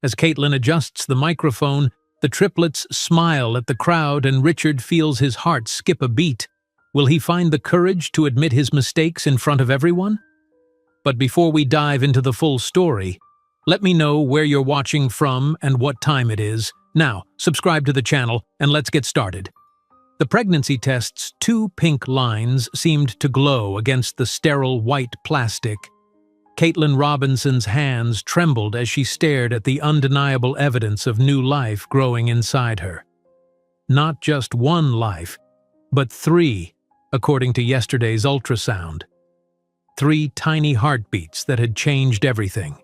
As Caitlin adjusts the microphone, the triplets smile at the crowd and Richard feels his heart skip a beat. Will he find the courage to admit his mistakes in front of everyone? But before we dive into the full story, let me know where you're watching from and what time it is. Now, subscribe to the channel and let's get started. The pregnancy test's 2 pink lines seemed to glow against the sterile white plastic. Caitlin Robinson's hands trembled as she stared at the undeniable evidence of new life growing inside her. Not just 1 life, but 3, according to yesterday's ultrasound. 3 tiny heartbeats that had changed everything.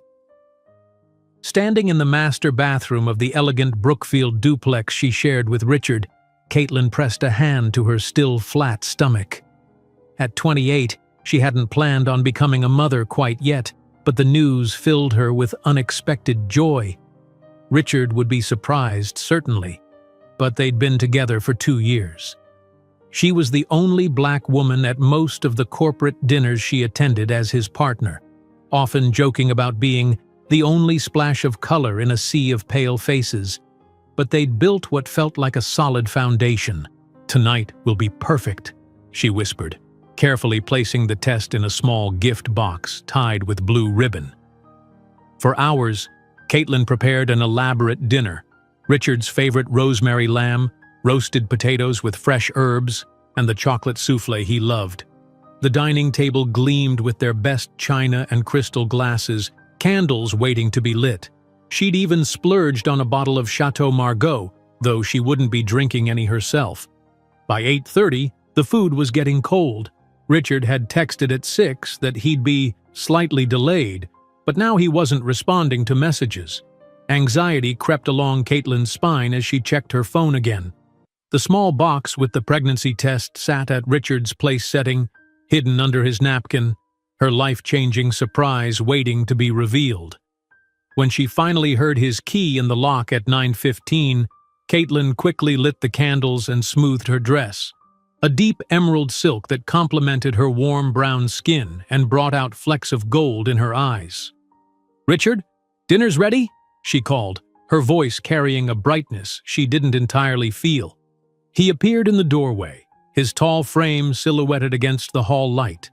Standing in the master bathroom of the elegant Brookfield duplex she shared with Richard, Caitlin pressed a hand to her still flat stomach. At 28, she hadn't planned on becoming a mother quite yet, but the news filled her with unexpected joy. Richard would be surprised, certainly, but they'd been together for 2 years. She was the only black woman at most of the corporate dinners she attended as his partner, often joking about being the only splash of color in a sea of pale faces. But they'd built what felt like a solid foundation. "Tonight will be perfect," she whispered, carefully placing the test in a small gift box tied with blue ribbon. For hours, Caitlin prepared an elaborate dinner: Richard's favorite rosemary lamb, roasted potatoes with fresh herbs, and the chocolate souffle he loved. The dining table gleamed with their best china and crystal glasses, candles waiting to be lit. She'd even splurged on a bottle of Chateau Margaux, though she wouldn't be drinking any herself. By 8:30, the food was getting cold. Richard had texted at 6 that he'd be slightly delayed, but now he wasn't responding to messages. Anxiety crept along Caitlin's spine as she checked her phone again. The small box with the pregnancy test sat at Richard's place setting, hidden under his napkin, her life-changing surprise waiting to be revealed. When she finally heard his key in the lock at 9:15, Caitlin quickly lit the candles and smoothed her dress. A deep emerald silk that complemented her warm brown skin and brought out flecks of gold in her eyes. "Richard, dinner's ready?" she called, her voice carrying a brightness she didn't entirely feel. He appeared in the doorway, his tall frame silhouetted against the hall light.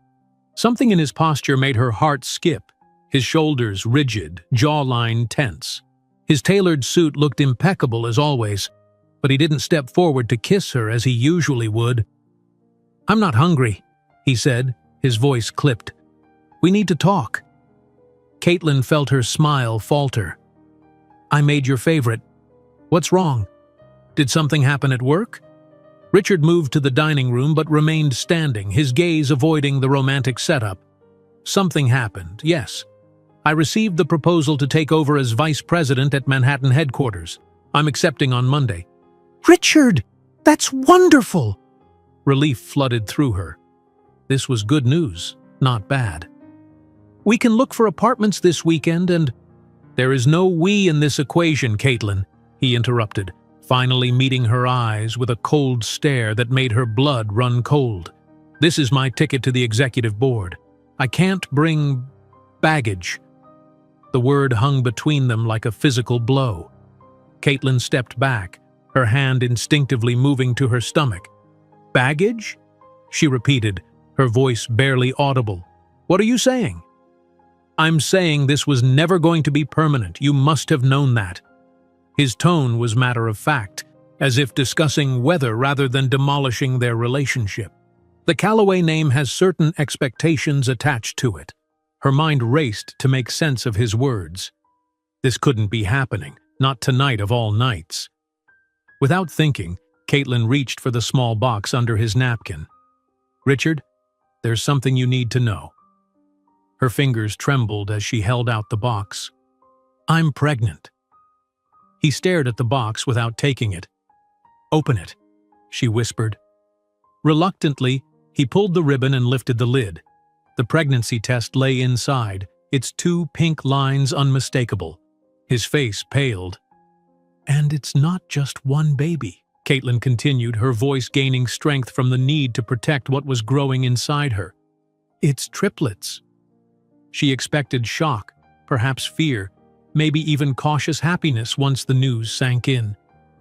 Something in his posture made her heart skip, his shoulders rigid, jawline tense. His tailored suit looked impeccable as always, but he didn't step forward to kiss her as he usually would. "I'm not hungry," he said, his voice clipped. "We need to talk." Caitlin felt her smile falter. "I made your favorite. What's wrong? Did something happen at work?" Richard moved to the dining room but remained standing, his gaze avoiding the romantic setup. "Something happened, yes. I received the proposal to take over as vice president at Manhattan headquarters. I'm accepting on Monday." "Richard, that's wonderful!" Relief flooded through her. This was good news, not bad. "We can look for apartments this weekend and—" "There is no we in this equation, Caitlin," he interrupted, finally meeting her eyes with a cold stare that made her blood run cold. "This is my ticket to the executive board. I can't bring baggage." The word hung between them like a physical blow. Caitlin stepped back, her hand instinctively moving to her stomach. "Baggage?" she repeated, her voice barely audible. "What are you saying?" "I'm saying this was never going to be permanent. You must have known that." His tone was matter-of-fact, as if discussing weather rather than demolishing their relationship. The Calloway name has certain expectations attached to it. Her mind raced to make sense of his words. This couldn't be happening, not tonight of all nights. Without thinking, Caitlin reached for the small box under his napkin. "Richard, there's something you need to know." Her fingers trembled as she held out the box. "I'm pregnant." He stared at the box without taking it. "Open it," she whispered. Reluctantly, he pulled the ribbon and lifted the lid. The pregnancy test lay inside, its 2 pink lines unmistakable. His face paled. "And it's not just one baby," Caitlin continued, her voice gaining strength from the need to protect what was growing inside her. "It's triplets." She expected shock, perhaps fear, maybe even cautious happiness once the news sank in.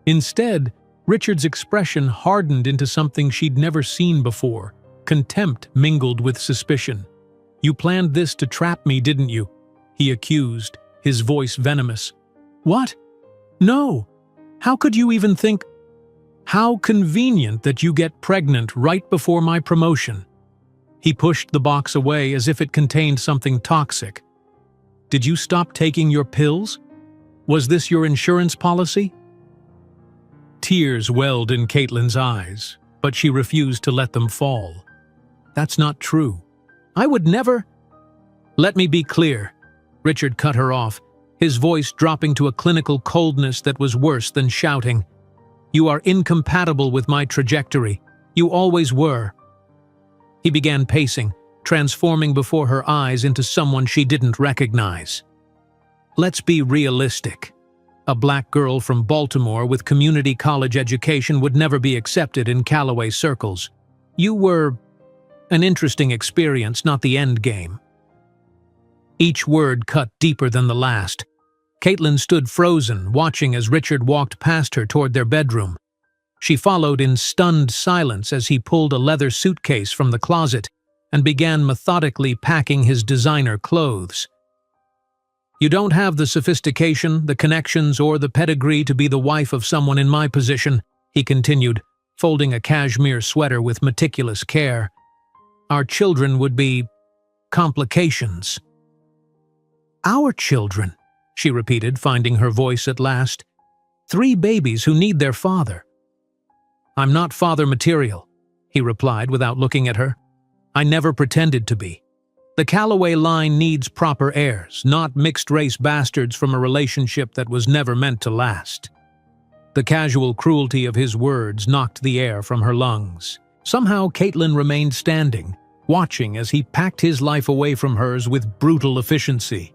Instead, Richard's expression hardened into something she'd never seen before, contempt mingled with suspicion. "You planned this to trap me, didn't you?" he accused, his voice venomous. "What? No! How could you even think? How convenient that you get pregnant right before my promotion." He pushed the box away as if it contained something toxic. "Did you stop taking your pills? Was this your insurance policy?" Tears welled in Caitlin's eyes, but she refused to let them fall. "That's not true. I would never—" "Let me be clear," Richard cut her off, his voice dropping to a clinical coldness that was worse than shouting. "You are incompatible with my trajectory. You always were." He began pacing, transforming before her eyes into someone she didn't recognize. "Let's be realistic. A black girl from Baltimore with community college education would never be accepted in Callaway circles. You were an interesting experience, not the end game." Each word cut deeper than the last. Caitlin stood frozen, watching as Richard walked past her toward their bedroom. She followed in stunned silence as he pulled a leather suitcase from the closet and began methodically packing his designer clothes. "You don't have the sophistication, the connections, or the pedigree to be the wife of someone in my position," he continued, folding a cashmere sweater with meticulous care. "Our children would be complications." "Our children," she repeated, finding her voice at last. "3 babies who need their father." "I'm not father material," he replied without looking at her. "I never pretended to be. The Callaway line needs proper heirs, not mixed-race bastards from a relationship that was never meant to last." The casual cruelty of his words knocked the air from her lungs. Somehow Caitlin remained standing, watching as he packed his life away from hers with brutal efficiency.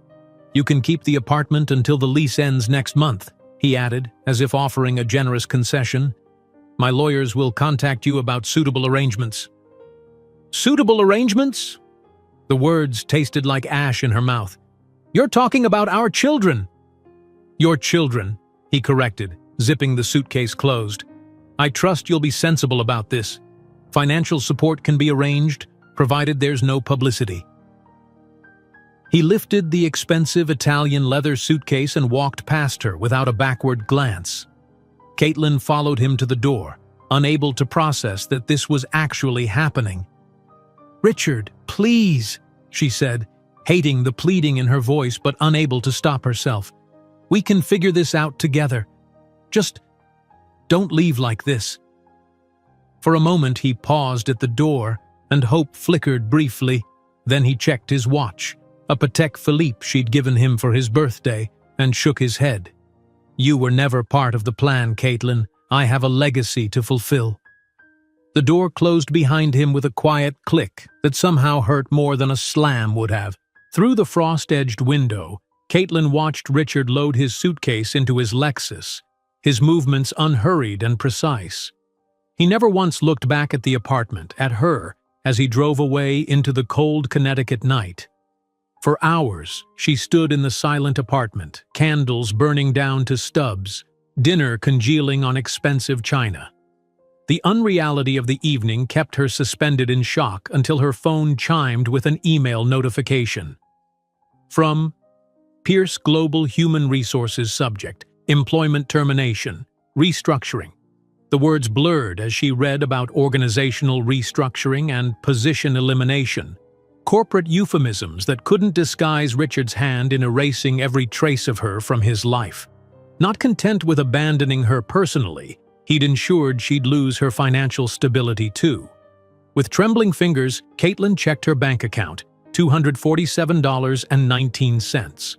"You can keep the apartment until the lease ends next month," he added, as if offering a generous concession. "My lawyers will contact you about suitable arrangements." "Suitable arrangements?" The words tasted like ash in her mouth. "You're talking about our children." "Your children," he corrected, zipping the suitcase closed. "I trust you'll be sensible about this. Financial support can be arranged, provided there's no publicity." He lifted the expensive Italian leather suitcase and walked past her without a backward glance. Caitlin followed him to the door, unable to process that this was actually happening. "Richard, please," she said, hating the pleading in her voice but unable to stop herself. "We can figure this out together. Just don't leave like this." For a moment he paused at the door, and hope flickered briefly. Then he checked his watch, a Patek Philippe she'd given him for his birthday, and shook his head. "You were never part of the plan, Caitlin. I have a legacy to fulfill." The door closed behind him with a quiet click that somehow hurt more than a slam would have. Through the frost-edged window, Caitlin watched Richard load his suitcase into his Lexus, his movements unhurried and precise. He never once looked back at the apartment, at her, as he drove away into the cold Connecticut night. For hours, she stood in the silent apartment, candles burning down to stubs, dinner congealing on expensive china. The unreality of the evening kept her suspended in shock until her phone chimed with an email notification. From Pierce Global Human Resources subject, employment termination, restructuring. The words blurred as she read about organizational restructuring and position elimination, corporate euphemisms that couldn't disguise Richard's hand in erasing every trace of her from his life. Not content with abandoning her personally, he'd ensured she'd lose her financial stability too. With trembling fingers, Caitlin checked her bank account, $247.19.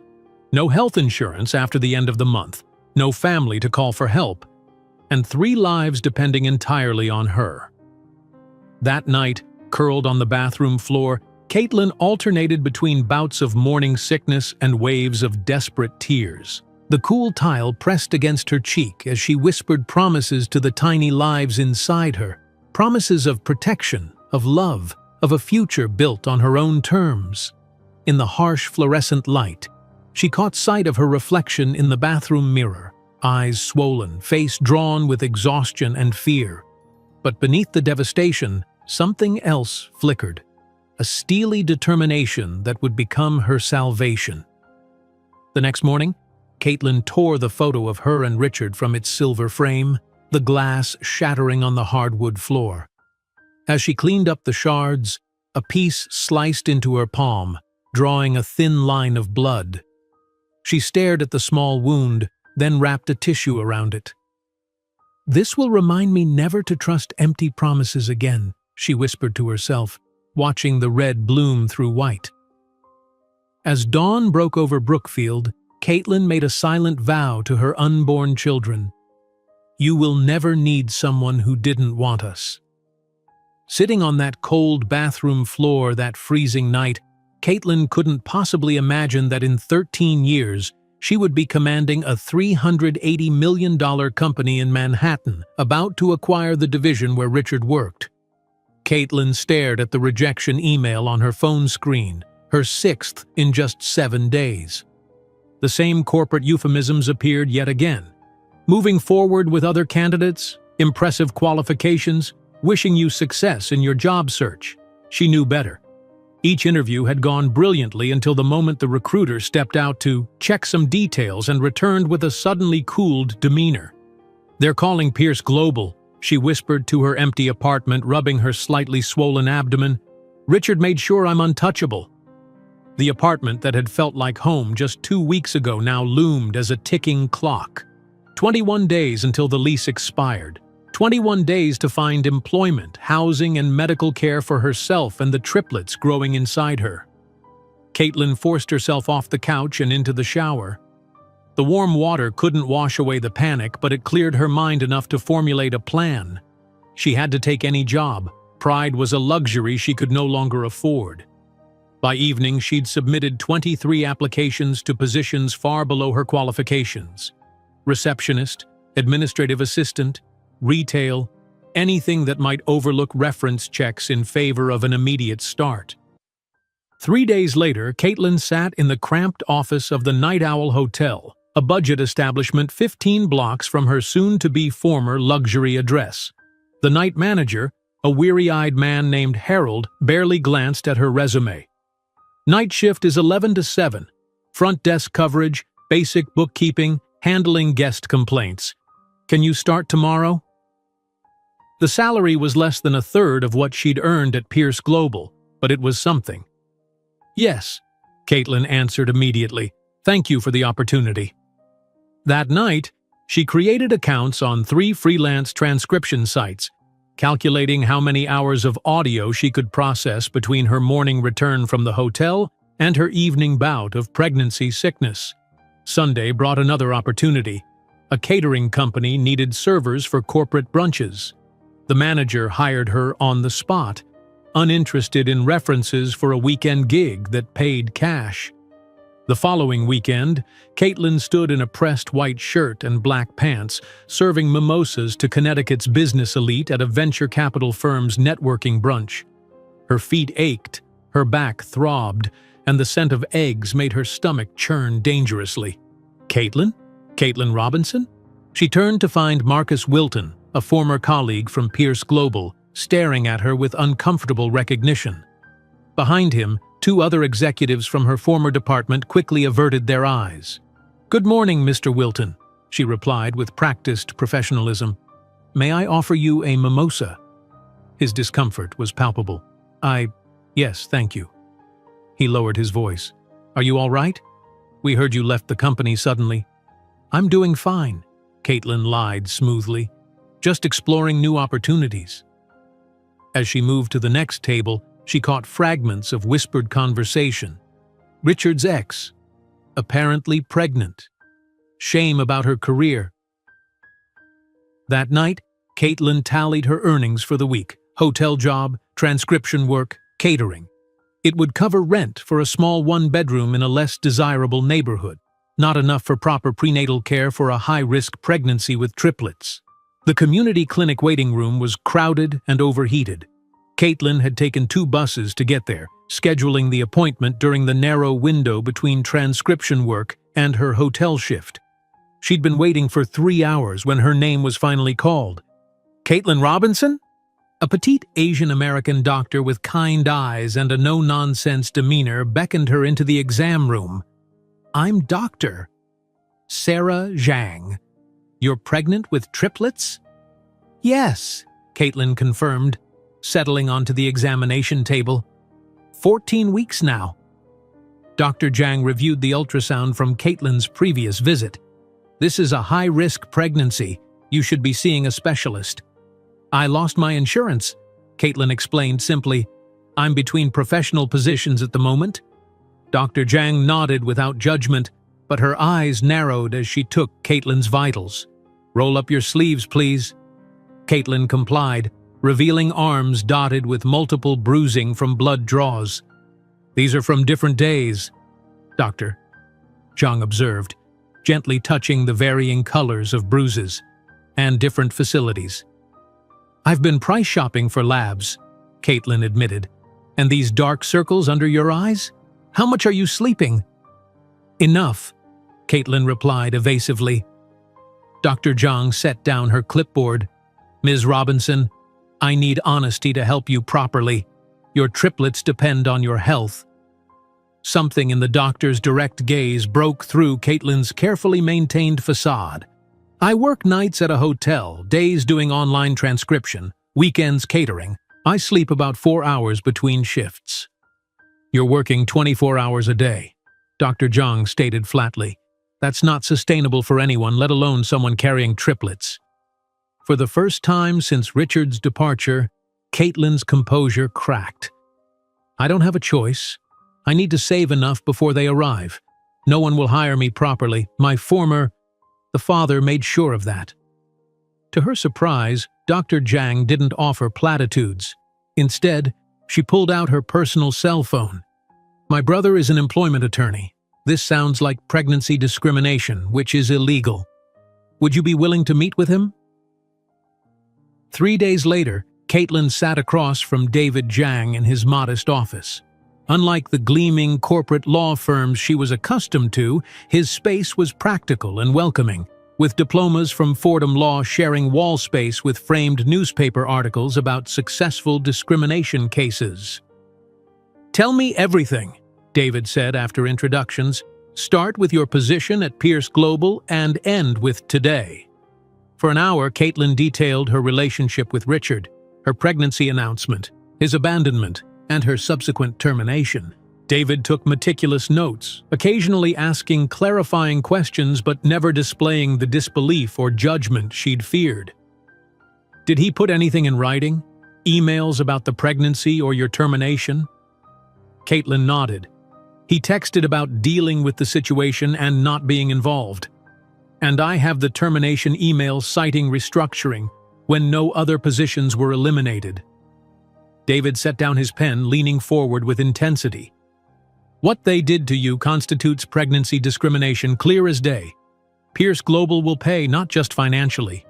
No health insurance after the end of the month, no family to call for help, and 3 lives depending entirely on her. That night, curled on the bathroom floor, Caitlin alternated between bouts of morning sickness and waves of desperate tears. The cool tile pressed against her cheek as she whispered promises to the tiny lives inside her, promises of protection, of love, of a future built on her own terms. In the harsh fluorescent light, She caught sight of her reflection in the bathroom mirror, eyes swollen, face drawn with exhaustion and fear. But beneath the devastation, something else flickered, a steely determination that would become her salvation. The next morning, Caitlin tore the photo of her and Richard from its silver frame, the glass shattering on the hardwood floor. As she cleaned up the shards, a piece sliced into her palm, drawing a thin line of blood. She stared at the small wound, then wrapped a tissue around it. "This will remind me never to trust empty promises again," she whispered to herself, watching the red bloom through white. As dawn broke over Brookfield, Caitlin made a silent vow to her unborn children. "You will never need someone who didn't want us." Sitting on that cold bathroom floor that freezing night, Caitlin couldn't possibly imagine that in 13 years, she would be commanding a $380 million company in Manhattan, about to acquire the division where Richard worked. Caitlin stared at the rejection email on her phone screen, her 6th in just 7 days. The same corporate euphemisms appeared yet again. Moving forward with other candidates, impressive qualifications, wishing you success in your job search. She knew better. Each interview had gone brilliantly until the moment the recruiter stepped out to check some details and returned with a suddenly cooled demeanor. "They're calling Pierce Global," she whispered to her empty apartment, rubbing her slightly swollen abdomen. "Richard made sure I'm untouchable." The apartment that had felt like home just 2 weeks ago now loomed as a ticking clock. 21 days until the lease expired. 21 days to find employment, housing, and medical care for herself and the triplets growing inside her. Caitlin forced herself off the couch and into the shower. The warm water couldn't wash away the panic, but it cleared her mind enough to formulate a plan. She had to take any job. Pride was a luxury she could no longer afford. By evening, she'd submitted 23 applications to positions far below her qualifications. Receptionist, administrative assistant, retail, anything that might overlook reference checks in favor of an immediate start. 3 days later, Caitlin sat in the cramped office of the Night Owl Hotel, a budget establishment 15 blocks from her soon-to-be former luxury address. The night manager, a weary-eyed man named Harold, barely glanced at her resume. "Night shift is 11 to 7. Front desk coverage, basic bookkeeping, handling guest complaints. Can you start tomorrow?" The salary was less than a third of what she'd earned at Pierce Global, but it was something. "Yes," Caitlin answered immediately. "Thank you for the opportunity." That night, she created accounts on 3 freelance transcription sites, calculating how many hours of audio she could process between her morning return from the hotel and her evening bout of pregnancy sickness. Sunday brought another opportunity. A catering company needed servers for corporate brunches. The manager hired her on the spot, uninterested in references for a weekend gig that paid cash. The following weekend, Caitlin stood in a pressed white shirt and black pants, serving mimosas to Connecticut's business elite at a venture capital firm's networking brunch. Her feet ached, her back throbbed, and the scent of eggs made her stomach churn dangerously. "Caitlin? Caitlin Robinson?" She turned to find Marcus Wilton, a former colleague from Pierce Global, staring at her with uncomfortable recognition. Behind him, 2 other executives from her former department quickly averted their eyes. "Good morning, Mr. Wilton," she replied with practiced professionalism. "May I offer you a mimosa?" His discomfort was palpable. Yes, thank you." He lowered his voice. "Are you all right? We heard you left the company suddenly." "I'm doing fine," Caitlin lied smoothly. "Just exploring new opportunities." As she moved to the next table, she caught fragments of whispered conversation. Richard's ex, apparently pregnant. Shame about her career. That night, Caitlin tallied her earnings for the week: hotel job, transcription work, catering. It would cover rent for a small 1-bedroom in a less desirable neighborhood, not enough for proper prenatal care for a high-risk pregnancy with triplets. The community clinic waiting room was crowded and overheated. Caitlin had taken 2 buses to get there, scheduling the appointment during the narrow window between transcription work and her hotel shift. She'd been waiting for 3 hours when her name was finally called. "Caitlin Robinson?" A petite Asian-American doctor with kind eyes and a no-nonsense demeanor beckoned her into the exam room. "I'm Dr. Sarah Zhang. You're pregnant with triplets?" "Yes," Caitlin confirmed, settling onto the examination table. 14 weeks now." Dr. Zhang reviewed the ultrasound from Caitlin's previous visit. "This is a high-risk pregnancy. You should be seeing a specialist." "I lost my insurance," Caitlin explained simply. "I'm between professional positions at the moment." Dr. Zhang nodded without judgment, but her eyes narrowed as she took Caitlin's vitals. "Roll up your sleeves, please." Caitlin complied, revealing arms dotted with multiple bruising from blood draws. "These are from different days, Doctor," Zhang observed, gently touching the varying colors of bruises, "and different facilities." "I've been price shopping for labs," Caitlin admitted. "And these dark circles under your eyes? How much are you sleeping?" "Enough," Caitlin replied evasively. Dr. Zhang set down her clipboard. "Ms. Robinson, I need honesty to help you properly. Your triplets depend on your health." Something in the doctor's direct gaze broke through Caitlin's carefully maintained facade. "I work nights at a hotel, days doing online transcription, weekends catering. I sleep about 4 hours between shifts." "You're working 24 hours a day," Dr. Zhang stated flatly. "That's not sustainable for anyone, let alone someone carrying triplets." For the first time since Richard's departure, Caitlin's composure cracked. "I don't have a choice. I need to save enough before they arrive. No one will hire me properly. The father made sure of that." To her surprise, Dr. Zhang didn't offer platitudes. Instead, she pulled out her personal cell phone. "My brother is an employment attorney. This sounds like pregnancy discrimination, which is illegal. Would you be willing to meet with him?" 3 days later, Caitlin sat across from David Zhang in his modest office. Unlike the gleaming corporate law firms she was accustomed to, his space was practical and welcoming, with diplomas from Fordham Law sharing wall space with framed newspaper articles about successful discrimination cases. "Tell me everything," David said after introductions. "Start with your position at Pierce Global and end with today." For an hour, Caitlin detailed her relationship with Richard, her pregnancy announcement, his abandonment, and her subsequent termination. David took meticulous notes, occasionally asking clarifying questions but never displaying the disbelief or judgment she'd feared. "Did he put anything in writing? Emails about the pregnancy or your termination?" Caitlin nodded. "He texted about dealing with the situation and not being involved. And I have the termination email citing restructuring when no other positions were eliminated." David set down his pen, leaning forward with intensity. "What they did to you constitutes pregnancy discrimination, clear as day. Pierce Global will pay, not just financially."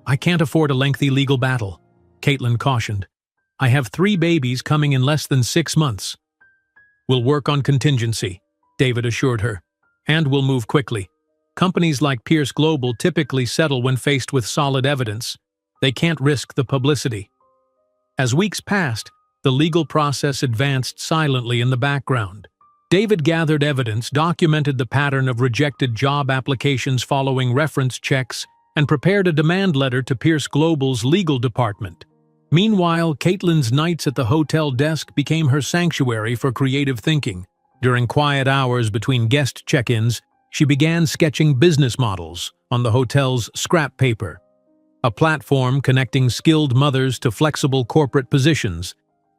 "I can't afford a lengthy legal battle," Caitlin cautioned. "I have 3 babies coming in less than 6 months." "We'll work on contingency," David assured her. "And we'll move quickly. Companies like Pierce Global typically settle when faced with solid evidence. They can't risk the publicity." As weeks passed, the legal process advanced silently in the background. David gathered evidence, documented the pattern of rejected job applications following reference checks, and prepared a demand letter to Pierce Global's legal department. Meanwhile, Caitlin's nights at the hotel desk became her sanctuary for creative thinking. During quiet hours between guest check-ins, she began sketching business models on the hotel's scrap paper. A platform connecting skilled mothers to flexible corporate positions,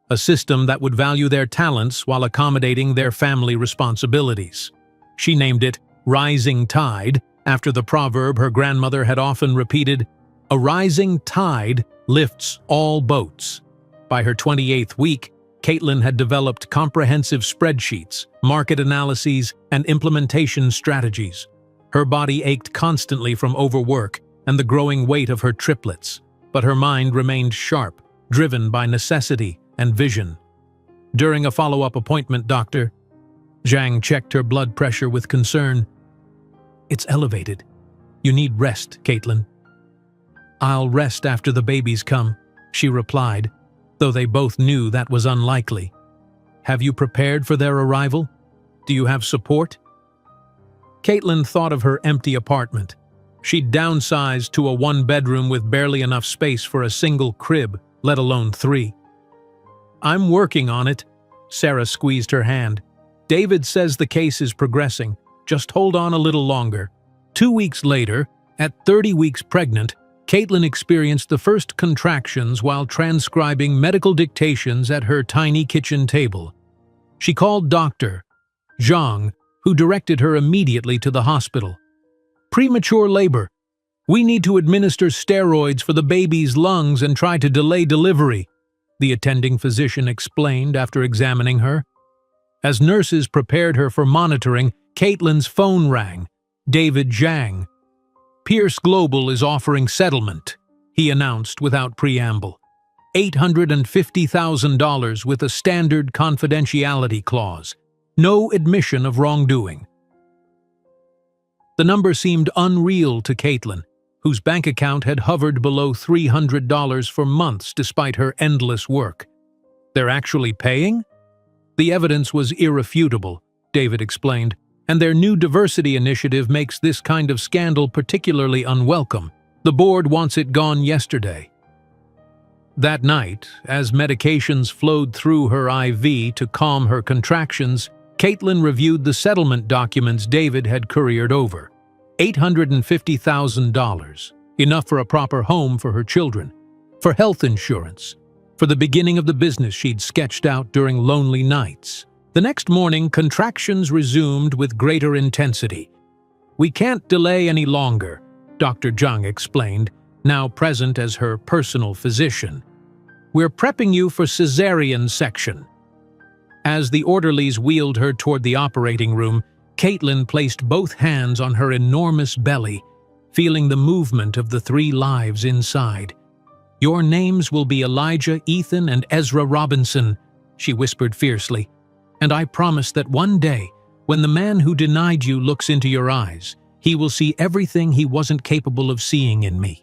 a system that would value their talents while accommodating their family responsibilities. She named it Rising Tide, after the proverb her grandmother had often repeated, "A rising tide lifts all boats." By her 28th week, Caitlin had developed comprehensive spreadsheets, market analyses, and implementation strategies. Her body ached constantly from overwork and the growing weight of her triplets, but her mind remained sharp, driven by necessity and vision. During a follow-up appointment, Dr. Zhang checked her blood pressure with concern. "It's elevated. You need rest, Caitlin." "I'll rest after the babies come," she replied, though they both knew that was unlikely. "Have you prepared for their arrival? Do you have support?" Caitlin thought of her empty apartment. She'd downsized to a one-bedroom with barely enough space for a single crib, let alone 3. "I'm working on it." Sarah squeezed her hand. "David says the case is progressing. Just hold on a little longer." 2 weeks later, at 30 weeks pregnant, Caitlin experienced the first contractions while transcribing medical dictations at her tiny kitchen table. She called Dr. Zhang, who directed her immediately to the hospital. "Premature labor. We need to administer steroids for the baby's lungs and try to delay delivery," the attending physician explained after examining her. As nurses prepared her for monitoring, Caitlin's phone rang. David Zhang. "Pierce Global is offering settlement," he announced without preamble. $850,000 with a standard confidentiality clause. No admission of wrongdoing. The number seemed unreal to Caitlin, whose bank account had hovered below $300 for months despite her endless work. "They're actually paying?" "The evidence was irrefutable," David explained, "and their new diversity initiative makes this kind of scandal particularly unwelcome. The board wants it gone yesterday." That night, as medications flowed through her IV to calm her contractions, Caitlin reviewed the settlement documents David had couriered over. $850,000, enough for a proper home for her children, for health insurance, for the beginning of the business she'd sketched out during lonely nights. The next morning, contractions resumed with greater intensity. "We can't delay any longer," Dr. Zhang explained, now present as her personal physician. "We're prepping you for cesarean section." As the orderlies wheeled her toward the operating room, Caitlin placed both hands on her enormous belly, feeling the movement of the 3 lives inside. "Your names will be Elijah, Ethan, and Ezra Robinson," she whispered fiercely. "And I promise that one day, when the man who denied you looks into your eyes, he will see everything he wasn't capable of seeing in me."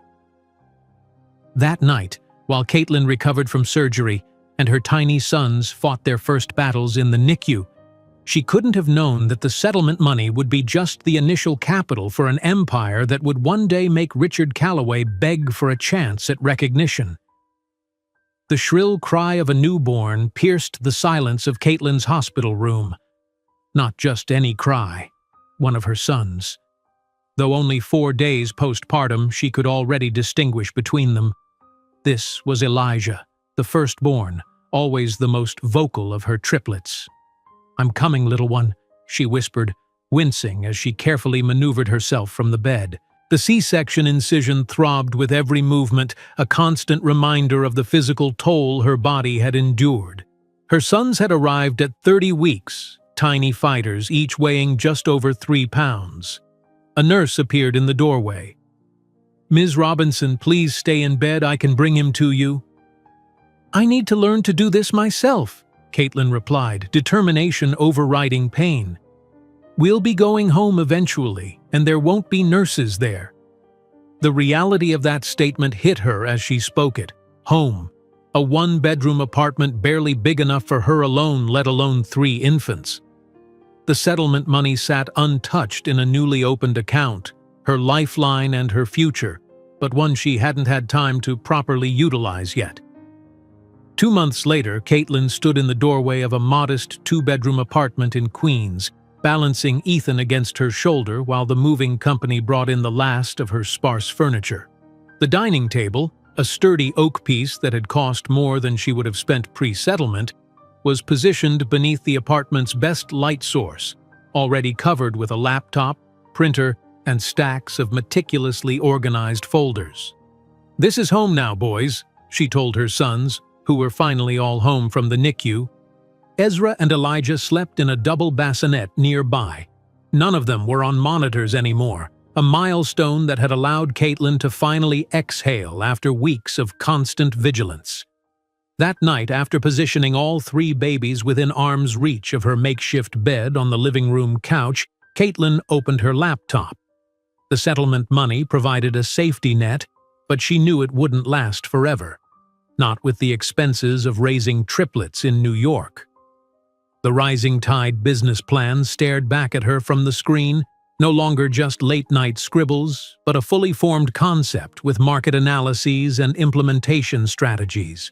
That night, while Caitlin recovered from surgery and her tiny sons fought their first battles in the NICU, she couldn't have known that the settlement money would be just the initial capital for an empire that would one day make Richard Calloway beg for a chance at recognition. The shrill cry of a newborn pierced the silence of Caitlin's hospital room. Not just any cry, one of her sons. Though only 4 days postpartum, she could already distinguish between them. This was Elijah, the firstborn, always the most vocal of her triplets. "I'm coming, little one," she whispered, wincing as she carefully maneuvered herself from the bed. The C-section incision throbbed with every movement, a constant reminder of the physical toll her body had endured. Her sons had arrived at 30 weeks, tiny fighters, each weighing just over 3 pounds. A nurse appeared in the doorway. "Ms. Robinson, please stay in bed. I can bring him to you." "I need to learn to do this myself," Caitlin replied, determination overriding pain. "We'll be going home eventually, and there won't be nurses there." The reality of that statement hit her as she spoke it. Home. A one-bedroom apartment barely big enough for her alone, let alone 3 infants. The settlement money sat untouched in a newly opened account, her lifeline and her future, but one she hadn't had time to properly utilize yet. 2 months later, Caitlin stood in the doorway of a modest 2-bedroom apartment in Queens, balancing Ethan against her shoulder while the moving company brought in the last of her sparse furniture. The dining table, a sturdy oak piece that had cost more than she would have spent pre-settlement, was positioned beneath the apartment's best light source, already covered with a laptop, printer, and stacks of meticulously organized folders. "This is home now, boys," she told her sons, who were finally all home from the NICU. Ezra and Elijah slept in a double bassinet nearby. None of them were on monitors anymore, a milestone that had allowed Caitlin to finally exhale after weeks of constant vigilance. That night, after positioning all 3 babies within arm's reach of her makeshift bed on the living room couch, Caitlin opened her laptop. The settlement money provided a safety net, but she knew it wouldn't last forever. Not with the expenses of raising triplets in New York. The Rising Tide business plan stared back at her from the screen, no longer just late-night scribbles, but a fully formed concept with market analyses and implementation strategies.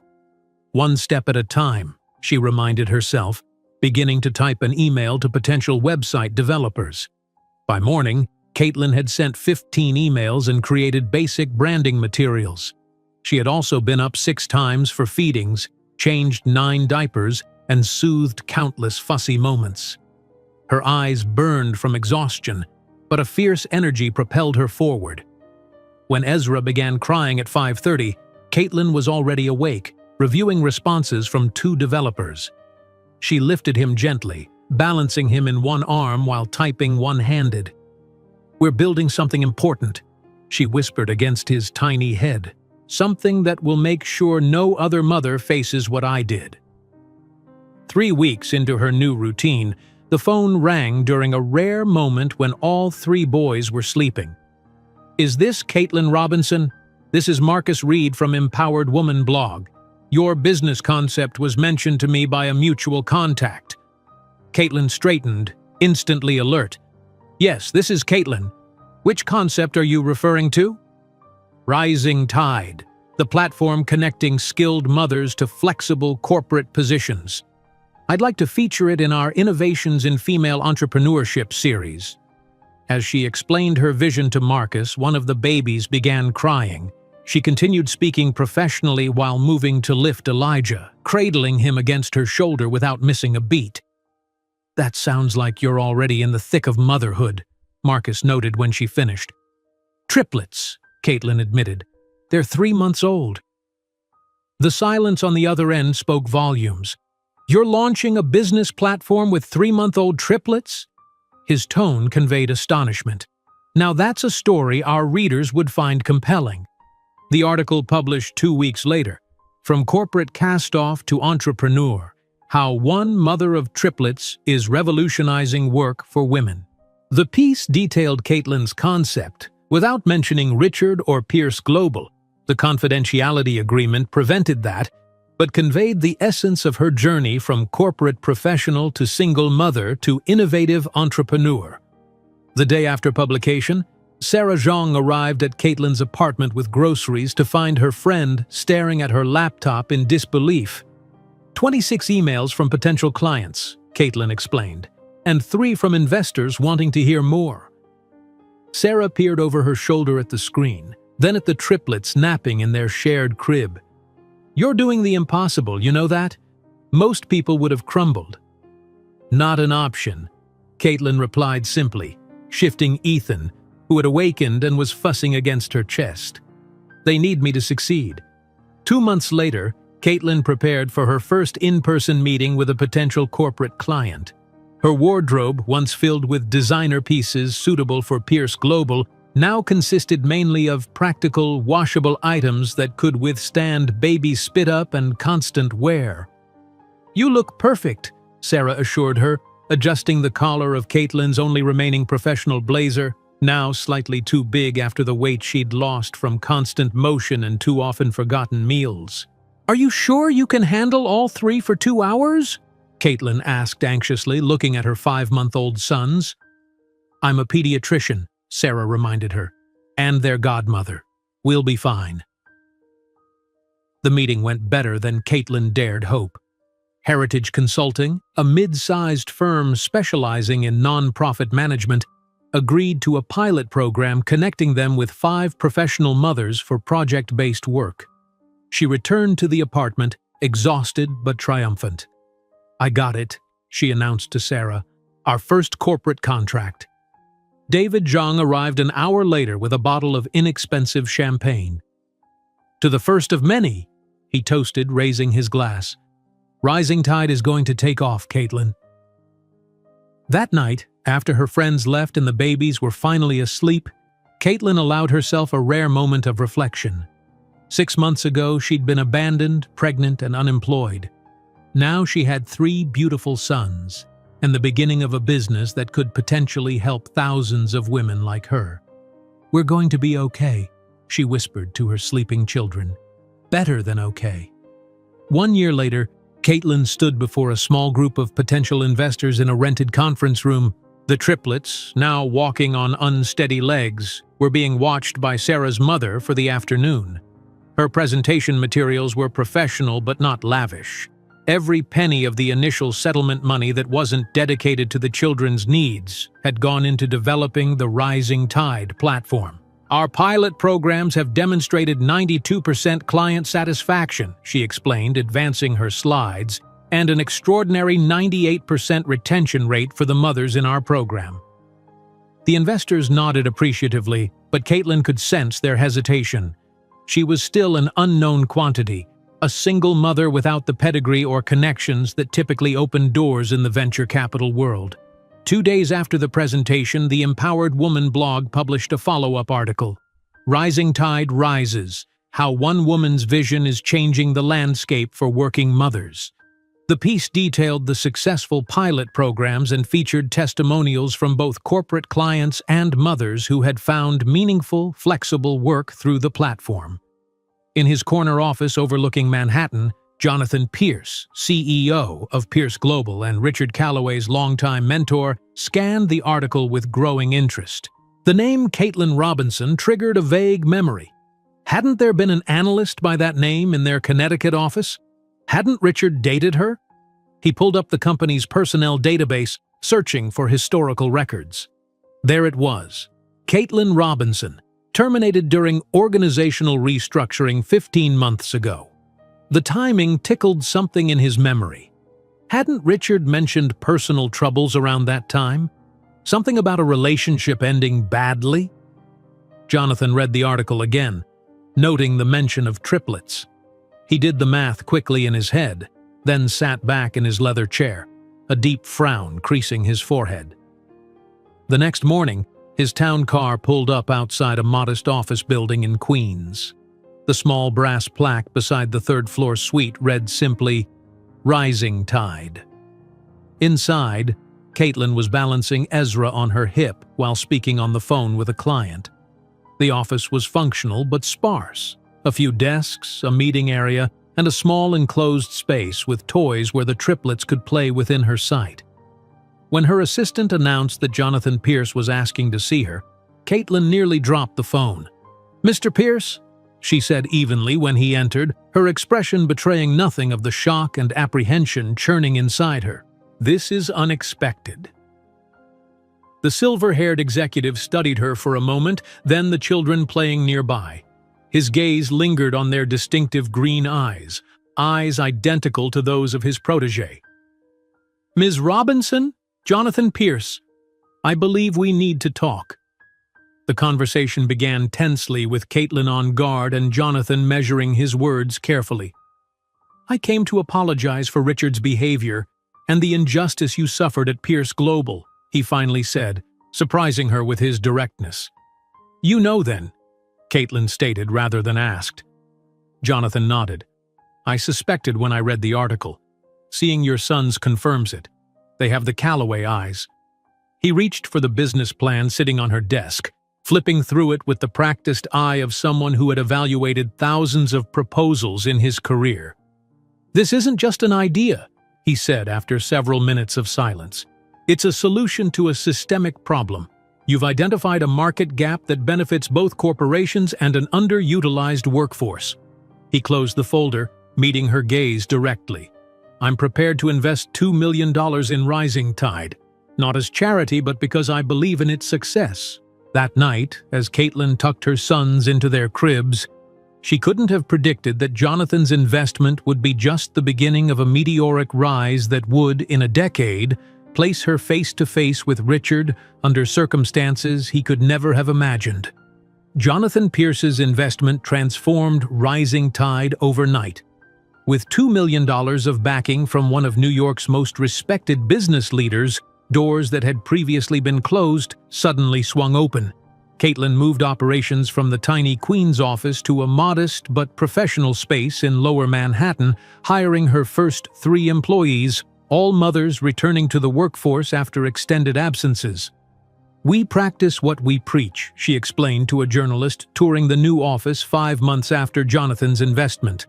One step at a time, she reminded herself, beginning to type an email to potential website developers. By morning, Caitlin had sent 15 emails and created basic branding materials. She had also been up 6 times for feedings, changed 9 diapers, and soothed countless fussy moments. Her eyes burned from exhaustion, but a fierce energy propelled her forward. When Ezra began crying at 5:30, Caitlin was already awake, reviewing responses from 2 developers. She lifted him gently, balancing him in one arm while typing one-handed. "We're building something important," she whispered against his tiny head. "Something that will make sure no other mother faces what I did." 3 weeks into her new routine, the phone rang during a rare moment when all 3 boys were sleeping. "Is this Caitlin Robinson? This is Marcus Reed from Empowered Woman blog. Your business concept was mentioned to me by a mutual contact." Caitlin straightened, instantly alert. "Yes, this is Caitlin. Which concept are you referring to?" Rising Tide, the platform connecting skilled mothers to flexible corporate positions. "I'd like to feature it in our Innovations in Female Entrepreneurship series." As she explained her vision to Marcus, one of the babies began crying. She continued speaking professionally while moving to lift Elijah, cradling him against her shoulder without missing a beat. "That sounds like you're already in the thick of motherhood," Marcus noted when she finished. "Triplets," Caitlin admitted. "They're 3 months old." The silence on the other end spoke volumes. "You're launching a business platform with 3-month-old triplets?" His tone conveyed astonishment. Now that's a story our readers would find compelling. The article published 2 weeks later, From Corporate Cast-Off to Entrepreneur, How One Mother of Triplets is Revolutionizing Work for Women. The piece detailed Caitlin's concept, without mentioning Richard or Pierce Global. The confidentiality agreement prevented that, but conveyed the essence of her journey from corporate professional to single mother to innovative entrepreneur. The day after publication, Sarah Zhang arrived at Caitlin's apartment with groceries to find her friend staring at her laptop in disbelief. 26 emails from potential clients, Caitlin explained, and 3 from investors wanting to hear more. Sarah peered over her shoulder at the screen, then at the triplets napping in their shared crib. "You're doing the impossible, you know that? Most people would have crumbled." "Not an option," Caitlin replied simply, shifting Ethan, who had awakened and was fussing against her chest. "They need me to succeed." 2 months later, Caitlin prepared for her first in-person meeting with a potential corporate client. Her wardrobe, once filled with designer pieces suitable for Pierce Global, now consisted mainly of practical, washable items that could withstand baby spit-up and constant wear. "You look perfect," Sarah assured her, adjusting the collar of Caitlin's only remaining professional blazer, now slightly too big after the weight she'd lost from constant motion and too often forgotten meals. "Are you sure you can handle all 3 for 2 hours?" Caitlin asked anxiously, looking at her 5-month-old sons. "I'm a pediatrician," Sarah reminded her, "and their godmother. We'll be fine." The meeting went better than Caitlin dared hope. Heritage Consulting, a mid-sized firm specializing in non-profit management, agreed to a pilot program connecting them with 5 professional mothers for project-based work. She returned to the apartment, exhausted but triumphant. "I got it," she announced to Sarah, "our first corporate contract." David Zhang arrived an hour later with a bottle of inexpensive champagne. "To the first of many," he toasted, raising his glass. "Rising Tide is going to take off, Caitlin." That night, after her friends left and the babies were finally asleep, Caitlin allowed herself a rare moment of reflection. 6 months ago, she'd been abandoned, pregnant, and unemployed. Now she had 3 beautiful sons, and the beginning of a business that could potentially help thousands of women like her. "We're going to be okay," she whispered to her sleeping children. "Better than okay." 1 year later, Caitlin stood before a small group of potential investors in a rented conference room. The triplets, now walking on unsteady legs, were being watched by Sarah's mother for the afternoon. Her presentation materials were professional but not lavish. Every penny of the initial settlement money that wasn't dedicated to the children's needs had gone into developing the Rising Tide platform. "Our pilot programs have demonstrated 92% client satisfaction," she explained, advancing her slides, "and an extraordinary 98% retention rate for the mothers in our program." The investors nodded appreciatively, but Caitlin could sense their hesitation. She was still an unknown quantity, a single mother without the pedigree or connections that typically open doors in the venture capital world. 2 days after the presentation, the Empowered Woman blog published a follow-up article, "Rising Tide Rises: How One Woman's Vision is Changing the Landscape for Working Mothers." The piece detailed the successful pilot programs and featured testimonials from both corporate clients and mothers who had found meaningful, flexible work through the platform. In his corner office overlooking Manhattan, Jonathan Pierce, CEO of Pierce Global and Richard Calloway's longtime mentor, scanned the article with growing interest. The name Caitlin Robinson triggered a vague memory. Hadn't there been an analyst by that name in their Connecticut office? Hadn't Richard dated her? He pulled up the company's personnel database, searching for historical records. There it was. Caitlin Robinson, terminated during organizational restructuring 15 months ago. The timing tickled something in his memory. Hadn't Richard mentioned personal troubles around that time? Something about a relationship ending badly? Jonathan read the article again, noting the mention of triplets. He did the math quickly in his head, then sat back in his leather chair, a deep frown creasing his forehead. The next morning, his town car pulled up outside a modest office building in Queens. The small brass plaque beside the third-floor suite read simply, "Rising Tide." Inside, Caitlin was balancing Ezra on her hip while speaking on the phone with a client. The office was functional but sparse. A few desks, a meeting area, and a small enclosed space with toys where the triplets could play within her sight. When her assistant announced that Jonathan Pierce was asking to see her, Caitlin nearly dropped the phone. "Mr. Pierce?" she said evenly when he entered, her expression betraying nothing of the shock and apprehension churning inside her. "This is unexpected." The silver-haired executive studied her for a moment, then the children playing nearby. His gaze lingered on their distinctive green eyes identical to those of his protégé. "Ms. Robinson? Jonathan Pierce. I believe we need to talk." The conversation began tensely with Caitlin on guard and Jonathan measuring his words carefully. "I came to apologize for Richard's behavior and the injustice you suffered at Pierce Global," he finally said, surprising her with his directness. "You know then," Caitlin stated rather than asked. Jonathan nodded. "I suspected when I read the article. Seeing your sons confirms it. They have the Calloway eyes." He reached for the business plan sitting on her desk, flipping through it with the practiced eye of someone who had evaluated thousands of proposals in his career. "This isn't just an idea," he said after several minutes of silence. "It's a solution to a systemic problem. You've identified a market gap that benefits both corporations and an underutilized workforce." He closed the folder, meeting her gaze directly. "I'm prepared to invest $2 million in Rising Tide, not as charity but because I believe in its success." That night, as Caitlin tucked her sons into their cribs, she couldn't have predicted that Jonathan's investment would be just the beginning of a meteoric rise that would, in a decade, place her face-to-face with Richard under circumstances he could never have imagined. Jonathan Pierce's investment transformed Rising Tide overnight. With $2 million of backing from one of New York's most respected business leaders, doors that had previously been closed suddenly swung open. Caitlin moved operations from the tiny Queens office to a modest but professional space in Lower Manhattan, hiring her first 3 employees, all mothers returning to the workforce after extended absences. "We practice what we preach," she explained to a journalist touring the new office 5 months after Jonathan's investment.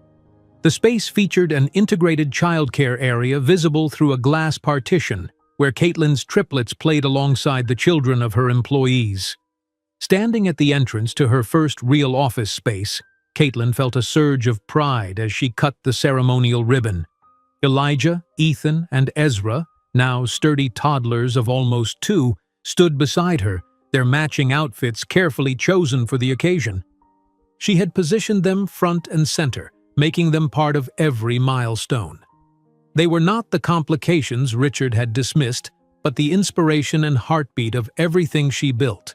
The space featured an integrated childcare area visible through a glass partition, where Caitlin's triplets played alongside the children of her employees. Standing at the entrance to her first real office space, Caitlin felt a surge of pride as she cut the ceremonial ribbon. Elijah, Ethan, and Ezra, now sturdy toddlers of almost 2, stood beside her, their matching outfits carefully chosen for the occasion. She had positioned them front and center, making them part of every milestone. They were not the complications Richard had dismissed, but the inspiration and heartbeat of everything she built.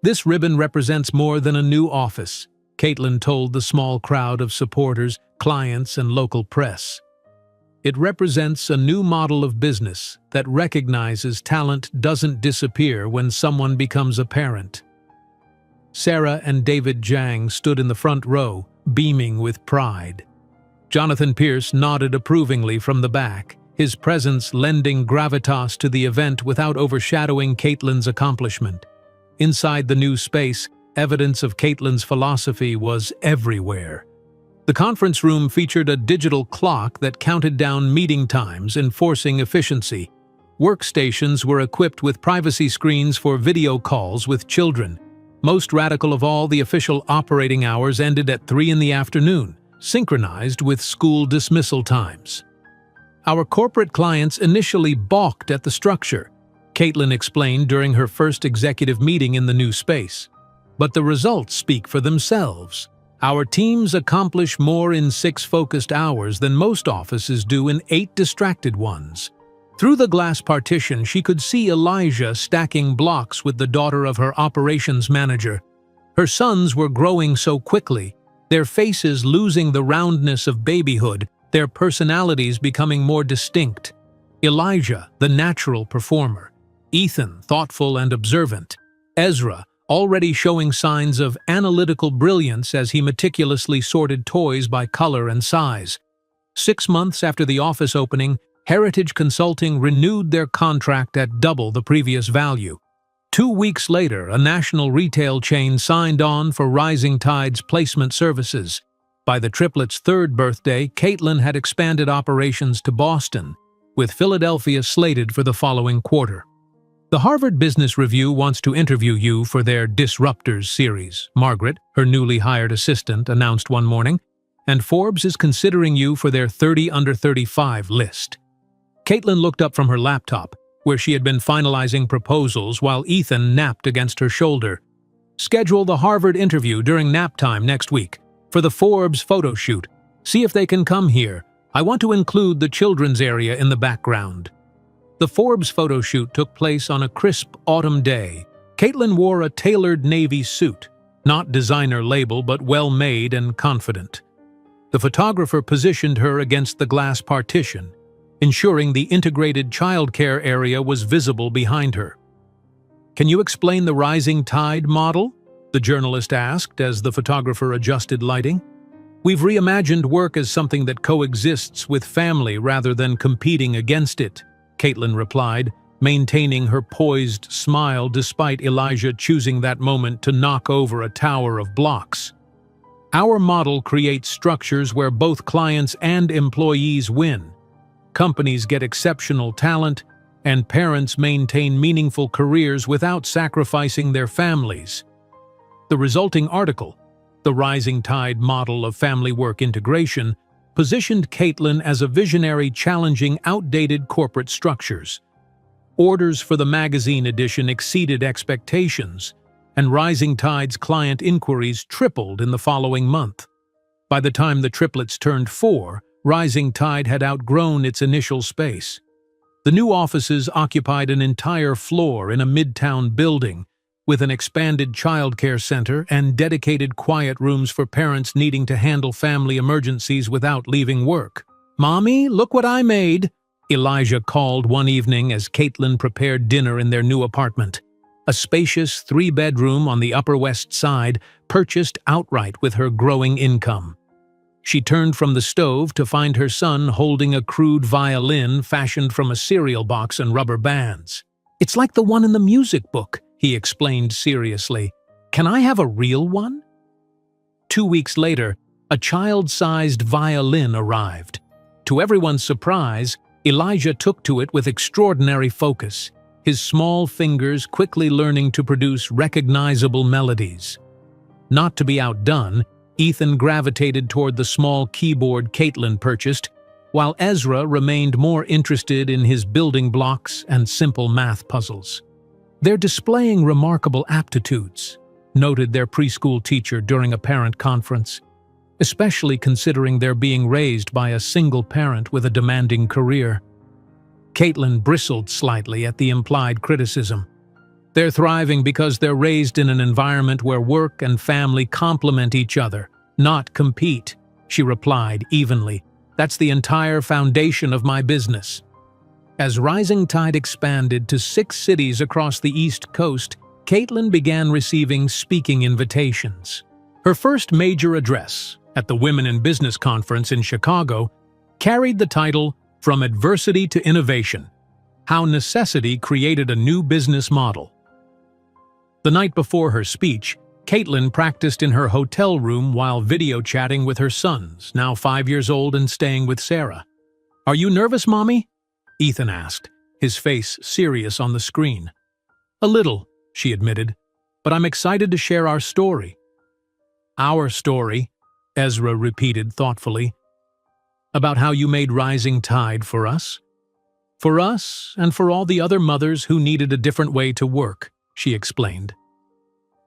"This ribbon represents more than a new office," Caitlin told the small crowd of supporters, clients, and local press. "It represents a new model of business that recognizes talent doesn't disappear when someone becomes a parent." Sarah and David Jang stood in the front row, beaming with pride. Jonathan Pierce nodded approvingly from the back, his presence lending gravitas to the event without overshadowing Caitlin's accomplishment. Inside the new space, evidence of Caitlin's philosophy was everywhere. The conference room featured a digital clock that counted down meeting times, enforcing efficiency. Workstations were equipped with privacy screens for video calls with children. Most radical of all, the official operating hours ended at 3 in the afternoon, synchronized with school dismissal times. "Our corporate clients initially balked at the structure," Caitlin explained during her first executive meeting in the new space. "But the results speak for themselves. Our teams accomplish more in 6 focused hours than most offices do in 8 distracted ones." Through the glass partition, she could see Elijah stacking blocks with the daughter of her operations manager. Her sons were growing so quickly, their faces losing the roundness of babyhood, their personalities becoming more distinct. Elijah, the natural performer. Ethan, thoughtful and observant. Ezra, already showing signs of analytical brilliance as he meticulously sorted toys by color and size. 6 months after the office opening, Heritage Consulting renewed their contract at double the previous value. 2 weeks later, a national retail chain signed on for Rising Tide's placement services. By the triplets' 3rd birthday, Caitlin had expanded operations to Boston, with Philadelphia slated for the following quarter. "The Harvard Business Review wants to interview you for their Disruptors series," Margaret, her newly hired assistant, announced one morning, "and Forbes is considering you for their 30 under 35 list." Caitlin looked up from her laptop, where she had been finalizing proposals while Ethan napped against her shoulder. "Schedule the Harvard interview during nap time next week for the Forbes photo shoot. See if they can come here. I want to include the children's area in the background." The Forbes photo shoot took place on a crisp autumn day. Caitlin wore a tailored navy suit, not designer label but well-made and confident. The photographer positioned her against the glass partition, ensuring the integrated childcare area was visible behind her. "Can you explain the Rising Tide model?" the journalist asked as the photographer adjusted lighting. "We've reimagined work as something that coexists with family rather than competing against it," Caitlin replied, maintaining her poised smile despite Elijah choosing that moment to knock over a tower of blocks. "Our model creates structures where both clients and employees win. Companies get exceptional talent, and parents maintain meaningful careers without sacrificing their families." The resulting article, "The Rising Tide Model of Family Work Integration," positioned Caitlin as a visionary challenging outdated corporate structures. Orders for the magazine edition exceeded expectations, and Rising Tide's client inquiries tripled in the following month. By the time the triplets turned 4, Rising Tide had outgrown its initial space. The new offices occupied an entire floor in a midtown building, with an expanded childcare center and dedicated quiet rooms for parents needing to handle family emergencies without leaving work. "Mommy, look what I made," Elijah called one evening as Caitlin prepared dinner in their new apartment. a spacious 3-bedroom on the Upper West Side purchased outright with her growing income. She turned from the stove to find her son holding a crude violin fashioned from a cereal box and rubber bands. "It's like the one in the music book," he explained seriously. "Can I have a real one?" 2 weeks later, a child-sized violin arrived. To everyone's surprise, Elijah took to it with extraordinary focus, his small fingers quickly learning to produce recognizable melodies. Not to be outdone, Ethan gravitated toward the small keyboard Caitlin purchased, while Ezra remained more interested in his building blocks and simple math puzzles. "They're displaying remarkable aptitudes," noted their preschool teacher during a parent conference, especially considering they're being raised by a single parent with a demanding career. Caitlin bristled slightly at the implied criticism. "They're thriving because they're raised in an environment where work and family complement each other, not compete," she replied evenly. "That's the entire foundation of my business." As Rising Tide expanded to 6 cities across the East Coast, Caitlin began receiving speaking invitations. Her first major address, at the Women in Business Conference in Chicago, carried the title "From Adversity to Innovation: How Necessity Created a New Business Model." The night before her speech, Caitlin practiced in her hotel room while video chatting with her sons, now 5 years old and staying with Sarah. "Are you nervous, Mommy?" Ethan asked, his face serious on the screen. "A little," she admitted, "but I'm excited to share our story." "Our story," Ezra repeated thoughtfully. "About how you made Rising Tide for us?" "For us and for all the other mothers who needed a different way to work," she explained.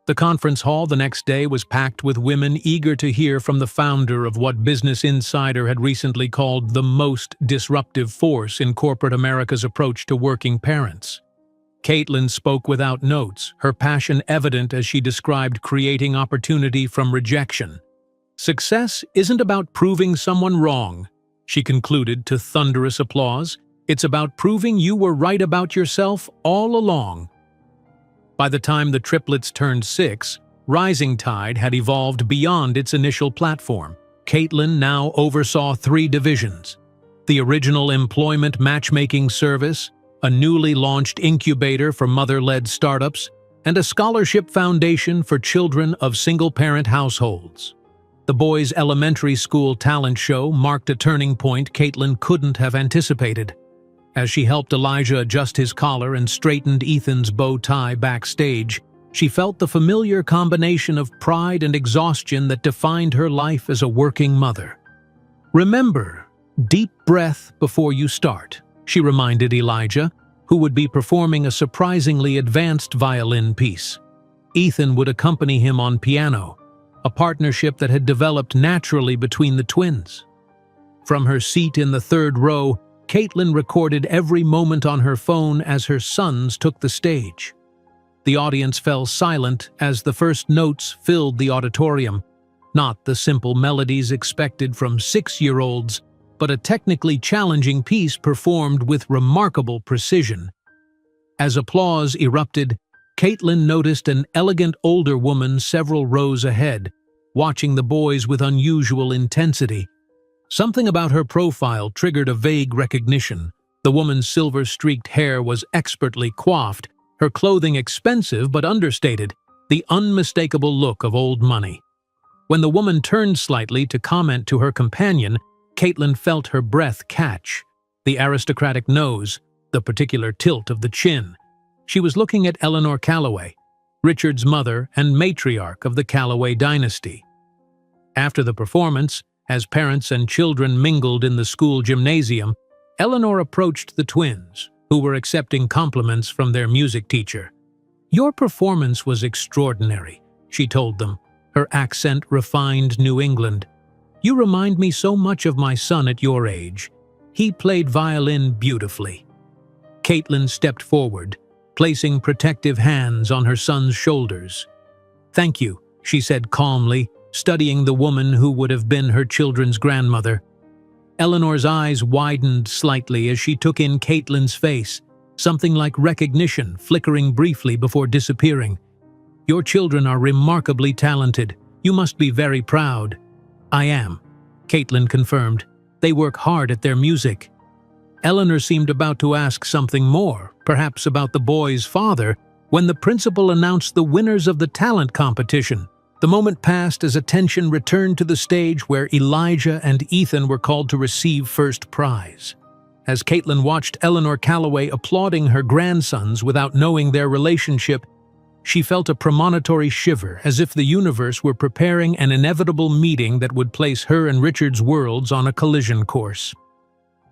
The conference hall the next day was packed with women eager to hear from the founder of what Business Insider had recently called the most disruptive force in corporate America's approach to working parents. Caitlin spoke without notes, her passion evident as she described creating opportunity from rejection. "Success isn't about proving someone wrong," she concluded to thunderous applause. "It's about proving you were right about yourself all along." By the time the triplets turned 6, Rising Tide had evolved beyond its initial platform. Caitlin now oversaw 3 divisions: the original employment matchmaking service, a newly launched incubator for mother-led startups, and a scholarship foundation for children of single-parent households. The boys' elementary school talent show marked a turning point Caitlin couldn't have anticipated. As she helped Elijah adjust his collar and straightened Ethan's bow tie backstage, she felt the familiar combination of pride and exhaustion that defined her life as a working mother. "Remember, deep breath before you start," she reminded Elijah, who would be performing a surprisingly advanced violin piece. Ethan would accompany him on piano, a partnership that had developed naturally between the twins. From her seat in the 3rd row, Caitlin recorded every moment on her phone as her sons took the stage. The audience fell silent as the first notes filled the auditorium, not the simple melodies expected from 6-year-olds, but a technically challenging piece performed with remarkable precision. As applause erupted, Caitlin noticed an elegant older woman several rows ahead, watching the boys with unusual intensity. Something about her profile triggered a vague recognition. The woman's silver-streaked hair was expertly coiffed, her clothing expensive but understated, the unmistakable look of old money. When the woman turned slightly to comment to her companion, Caitlin felt her breath catch. The aristocratic nose, the particular tilt of the chin. She was looking at Eleanor Calloway, Richard's mother and matriarch of the Calloway dynasty. After the performance, as parents and children mingled in the school gymnasium, Eleanor approached the twins, who were accepting compliments from their music teacher. "Your performance was extraordinary," she told them, her accent refined New England. "You remind me so much of my son at your age. He played violin beautifully." Caitlin stepped forward, placing protective hands on her son's shoulders. "Thank you," she said calmly, studying the woman who would have been her children's grandmother. Eleanor's eyes widened slightly as she took in Caitlin's face. something like recognition flickering briefly before disappearing. "Your children are remarkably talented. You must be very proud." "I am," Caitlin confirmed. "They work hard at their music." Eleanor seemed about to ask something more, perhaps about the boy's father, when the principal announced the winners of the talent competition. The moment passed as attention returned to the stage where Elijah and Ethan were called to receive first prize. As Caitlin watched Eleanor Calloway applauding her grandsons without knowing their relationship, she felt a premonitory shiver, as if the universe were preparing an inevitable meeting that would place her and Richard's worlds on a collision course.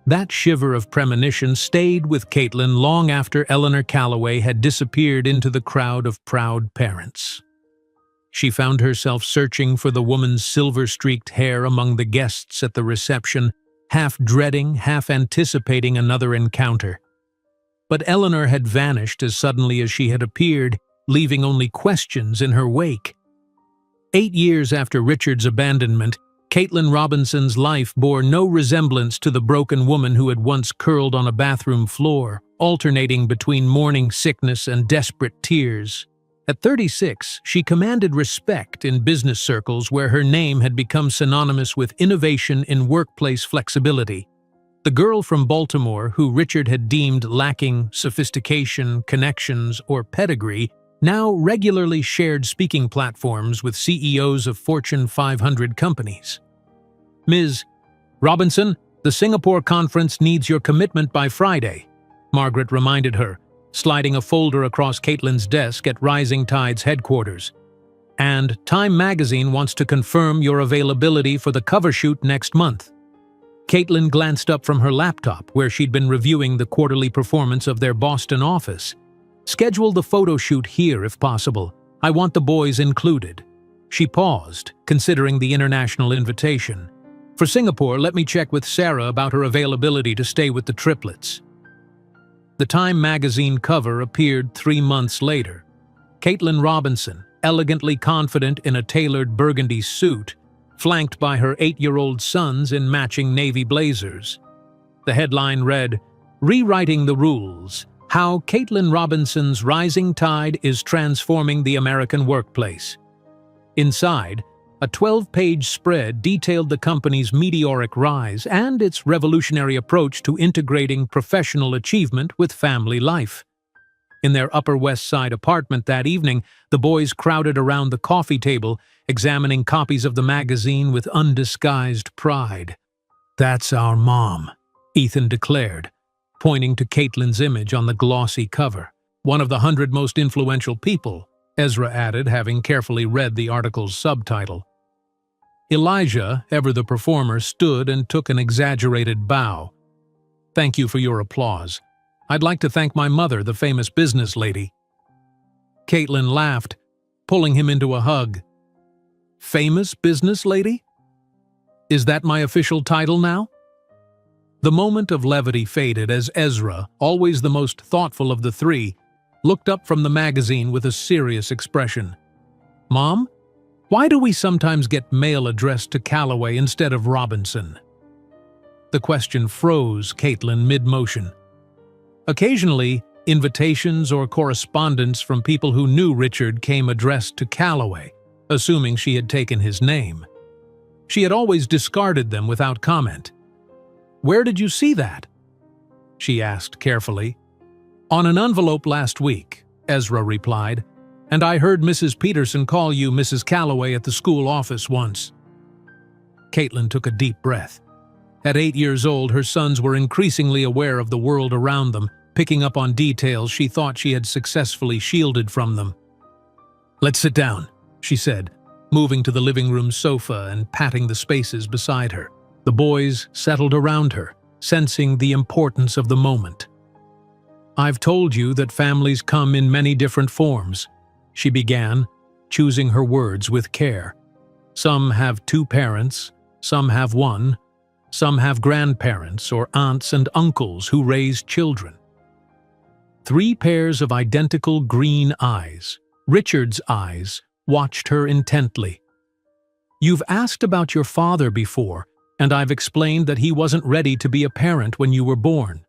That shiver of premonition stayed with Caitlin long after Eleanor Calloway had disappeared into the crowd of proud parents. She found herself searching for the woman's silver-streaked hair among the guests at the reception, half dreading, half anticipating another encounter. But Eleanor had vanished as suddenly as she had appeared, leaving only questions in her wake. 8 years after Richard's abandonment, Caitlin Robinson's life bore no resemblance to the broken woman who had once curled on a bathroom floor, alternating between morning sickness and desperate tears. At 36, she commanded respect in business circles where her name had become synonymous with innovation in workplace flexibility. The girl from Baltimore, who Richard had deemed lacking sophistication, connections, or pedigree, now regularly shared speaking platforms with CEOs of Fortune 500 companies. "Ms. Robinson, the Singapore conference needs your commitment by Friday," Margaret reminded her, sliding a folder across Caitlin's desk at Rising Tide's headquarters. "And Time magazine wants to confirm your availability for the cover shoot next month." Caitlin glanced up from her laptop, where she'd been reviewing the quarterly performance of their Boston office. "Schedule the photo shoot here if possible. I want the boys included." She paused, considering the international invitation. "For Singapore, let me check with Sarah about her availability to stay with the Triplets." The Time magazine cover appeared 3 months later. Caitlin Robinson, elegantly confident in a tailored burgundy suit, flanked by her 8-year-old sons in matching navy blazers. The headline read, "Rewriting the Rules: How Caitlin Robinson's Rising Tide is Transforming the American Workplace." Inside, a 12-page spread detailed the company's meteoric rise and its revolutionary approach to integrating professional achievement with family life. In their Upper West Side apartment that evening, the boys crowded around the coffee table, examining copies of the magazine with undisguised pride. "That's our mom," Ethan declared, pointing to Caitlin's image on the glossy cover. "One of the 100 most influential people," Ezra added, having carefully read the article's subtitle. Elijah, ever the performer, stood and took an exaggerated bow. "Thank you for your applause. I'd like to thank my mother, the famous business lady." Caitlin laughed, pulling him into a hug. "Famous business lady? Is that my official title now?" The moment of levity faded as Ezra, always the most thoughtful of the three, looked up from the magazine with a serious expression. "Mom, why do we sometimes get mail addressed to Calloway instead of Robinson?" The question froze Caitlin mid-motion. Occasionally, invitations or correspondence from people who knew Richard came addressed to Calloway, assuming she had taken his name. She had always discarded them without comment. "Where did you see that?" she asked carefully. "On an envelope last week," Ezra replied, "and I heard Mrs. Peterson call you Mrs. Calloway at the school office once." Caitlin took a deep breath. At 8 years old, her sons were increasingly aware of the world around them, picking up on details she thought she had successfully shielded from them. "Let's sit down," she said, moving to the living room sofa and patting the spaces beside her. The boys settled around her, sensing the importance of the moment. "I've told you that families come in many different forms," she began, choosing her words with care. "Some have 2 parents, some have 1, some have grandparents or aunts and uncles who raise children." 3 pairs of identical green eyes, Richard's eyes, watched her intently. "You've asked about your father before, and I've explained that he wasn't ready to be a parent when you were born."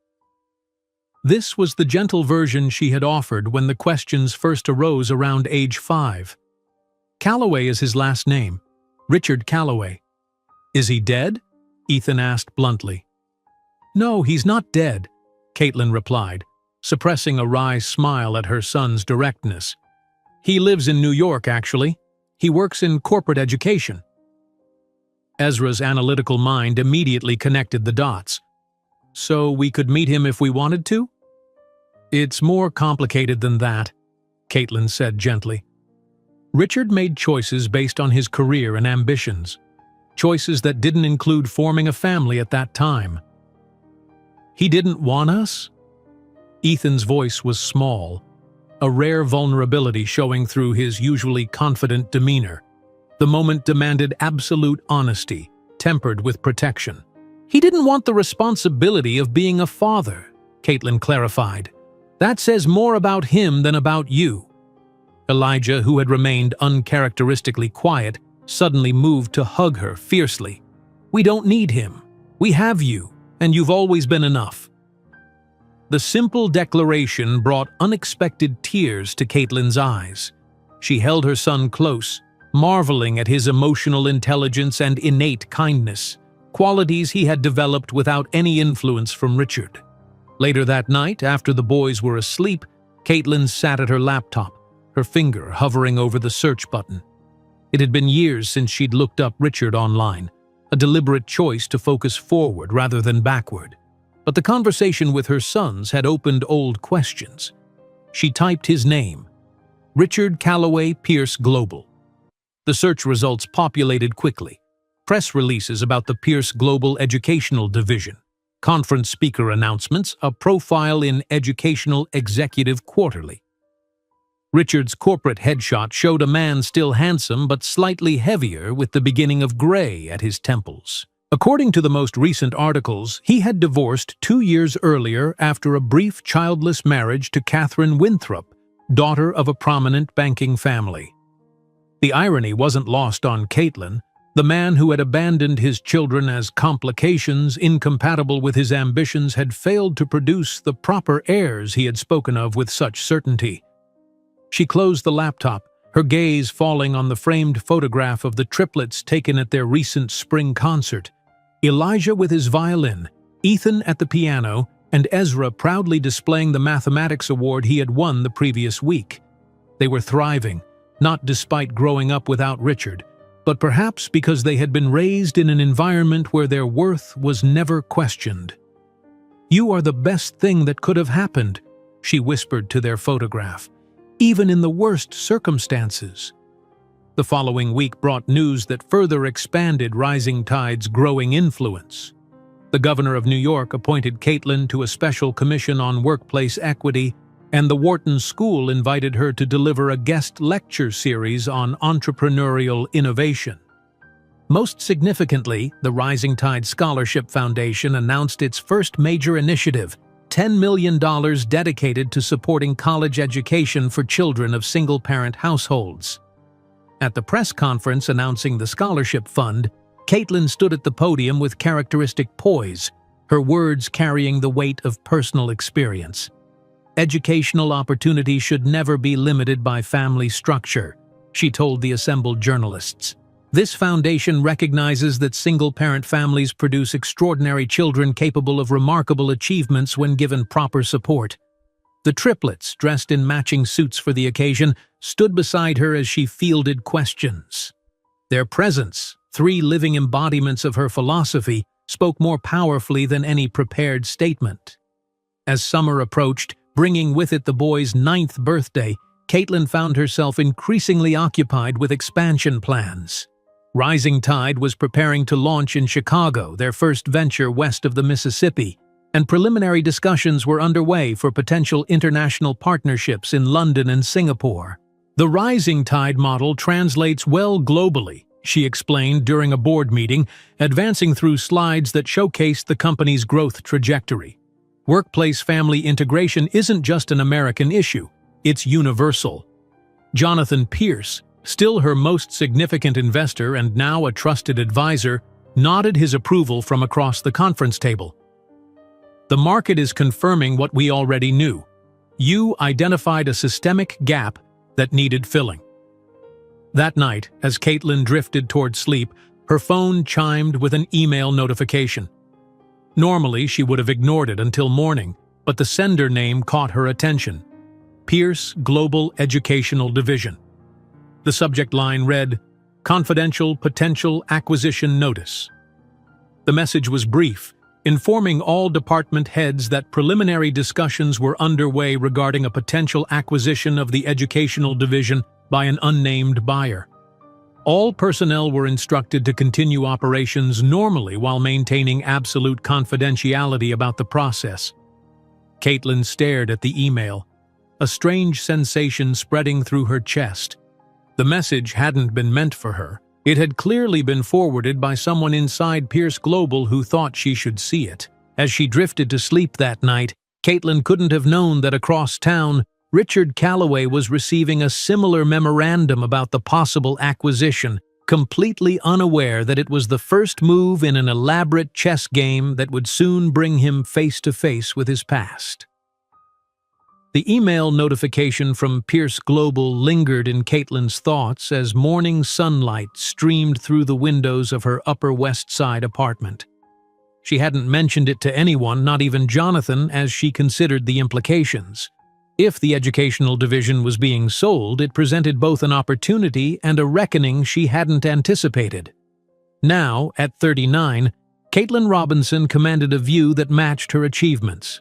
This was the gentle version she had offered when the questions first arose around age 5. Calloway is his last name, Richard Calloway. Is he dead? Ethan asked bluntly. No, he's not dead, Caitlin replied, suppressing a wry smile at her son's directness. He lives in New York, actually. He works in corporate education. Ezra's analytical mind immediately connected the dots. So we could meet him if we wanted to? It's more complicated than that, Caitlin said gently. Richard made choices based on his career and ambitions, choices that didn't include forming a family at that time. He didn't want us? Ethan's voice was small, a rare vulnerability showing through his usually confident demeanor. The moment demanded absolute honesty, tempered with protection. He didn't want the responsibility of being a father, Caitlin clarified. That says more about him than about you. Elijah, who had remained uncharacteristically quiet, suddenly moved to hug her fiercely. We don't need him. We have you, and you've always been enough. The simple declaration brought unexpected tears to Caitlin's eyes. She held her son close, marveling at his emotional intelligence and innate kindness, qualities he had developed without any influence from Richard. Later that night, after the boys were asleep, Caitlin sat at her laptop, her finger hovering over the search button. It had been years since she'd looked up Richard online, a deliberate choice to focus forward rather than backward. But the conversation with her sons had opened old questions. She typed his name, Richard Calloway Pierce Global. The search results populated quickly. Press releases about the Pierce Global Educational Division, conference speaker announcements, a profile in Educational Executive Quarterly. Richard's corporate headshot showed a man still handsome but slightly heavier with the beginning of gray at his temples. According to the most recent articles, he had divorced 2 years earlier after a brief childless marriage to Catherine Winthrop, daughter of a prominent banking family. The irony wasn't lost on Caitlin. The man who had abandoned his children as complications incompatible with his ambitions had failed to produce the proper heirs he had spoken of with such certainty. She closed the laptop, her gaze falling on the framed photograph of the triplets taken at their recent spring concert. Elijah with his violin, Ethan at the piano, and Ezra proudly displaying the mathematics award he had won the previous week. They were thriving, not despite growing up without Richard, but perhaps because they had been raised in an environment where their worth was never questioned. "You are the best thing that could have happened," she whispered to their photograph, "even in the worst circumstances." The following week brought news that further expanded Rising Tide's growing influence. The governor of New York appointed Caitlin to a special commission on workplace equity, and the Wharton School invited her to deliver a guest lecture series on entrepreneurial innovation. Most significantly, the Rising Tide Scholarship Foundation announced its first major initiative, $10 million dedicated to supporting college education for children of single-parent households. At the press conference announcing the scholarship fund, Caitlin stood at the podium with characteristic poise, her words carrying the weight of personal experience. Educational opportunity should never be limited by family structure, she told the assembled journalists. This foundation recognizes that single-parent families produce extraordinary children capable of remarkable achievements when given proper support. The triplets, dressed in matching suits for the occasion, stood beside her as she fielded questions. Their presence, 3 living embodiments of her philosophy, spoke more powerfully than any prepared statement. As summer approached, bringing with it the boy's 9th birthday, Caitlin found herself increasingly occupied with expansion plans. Rising Tide was preparing to launch in Chicago, their first venture west of the Mississippi, and preliminary discussions were underway for potential international partnerships in London and Singapore. The Rising Tide model translates well globally, she explained during a board meeting, advancing through slides that showcased the company's growth trajectory. Workplace-family integration isn't just an American issue, it's universal. Jonathan Pierce, still her most significant investor and now a trusted advisor, nodded his approval from across the conference table. The market is confirming what we already knew. You identified a systemic gap that needed filling. That night, as Caitlin drifted toward sleep, her phone chimed with an email notification. Normally, she would have ignored it until morning, but the sender name caught her attention. Pierce Global Educational Division. The subject line read, "Confidential Potential Acquisition Notice." The message was brief, informing all department heads that preliminary discussions were underway regarding a potential acquisition of the Educational Division by an unnamed buyer. All personnel were instructed to continue operations normally while maintaining absolute confidentiality about the process. Caitlin stared at the email, a strange sensation spreading through her chest. The message hadn't been meant for her. It had clearly been forwarded by someone inside Pierce Global who thought she should see it. As she drifted to sleep that night, Caitlin couldn't have known that across town, Richard Calloway was receiving a similar memorandum about the possible acquisition, completely unaware that it was the first move in an elaborate chess game that would soon bring him face to face with his past. The email notification from Pierce Global lingered in Caitlin's thoughts as morning sunlight streamed through the windows of her Upper West Side apartment. She hadn't mentioned it to anyone, not even Jonathan, as she considered the implications. If the Educational Division was being sold, it presented both an opportunity and a reckoning she hadn't anticipated. Now, at 39, Caitlin Robinson commanded a view that matched her achievements.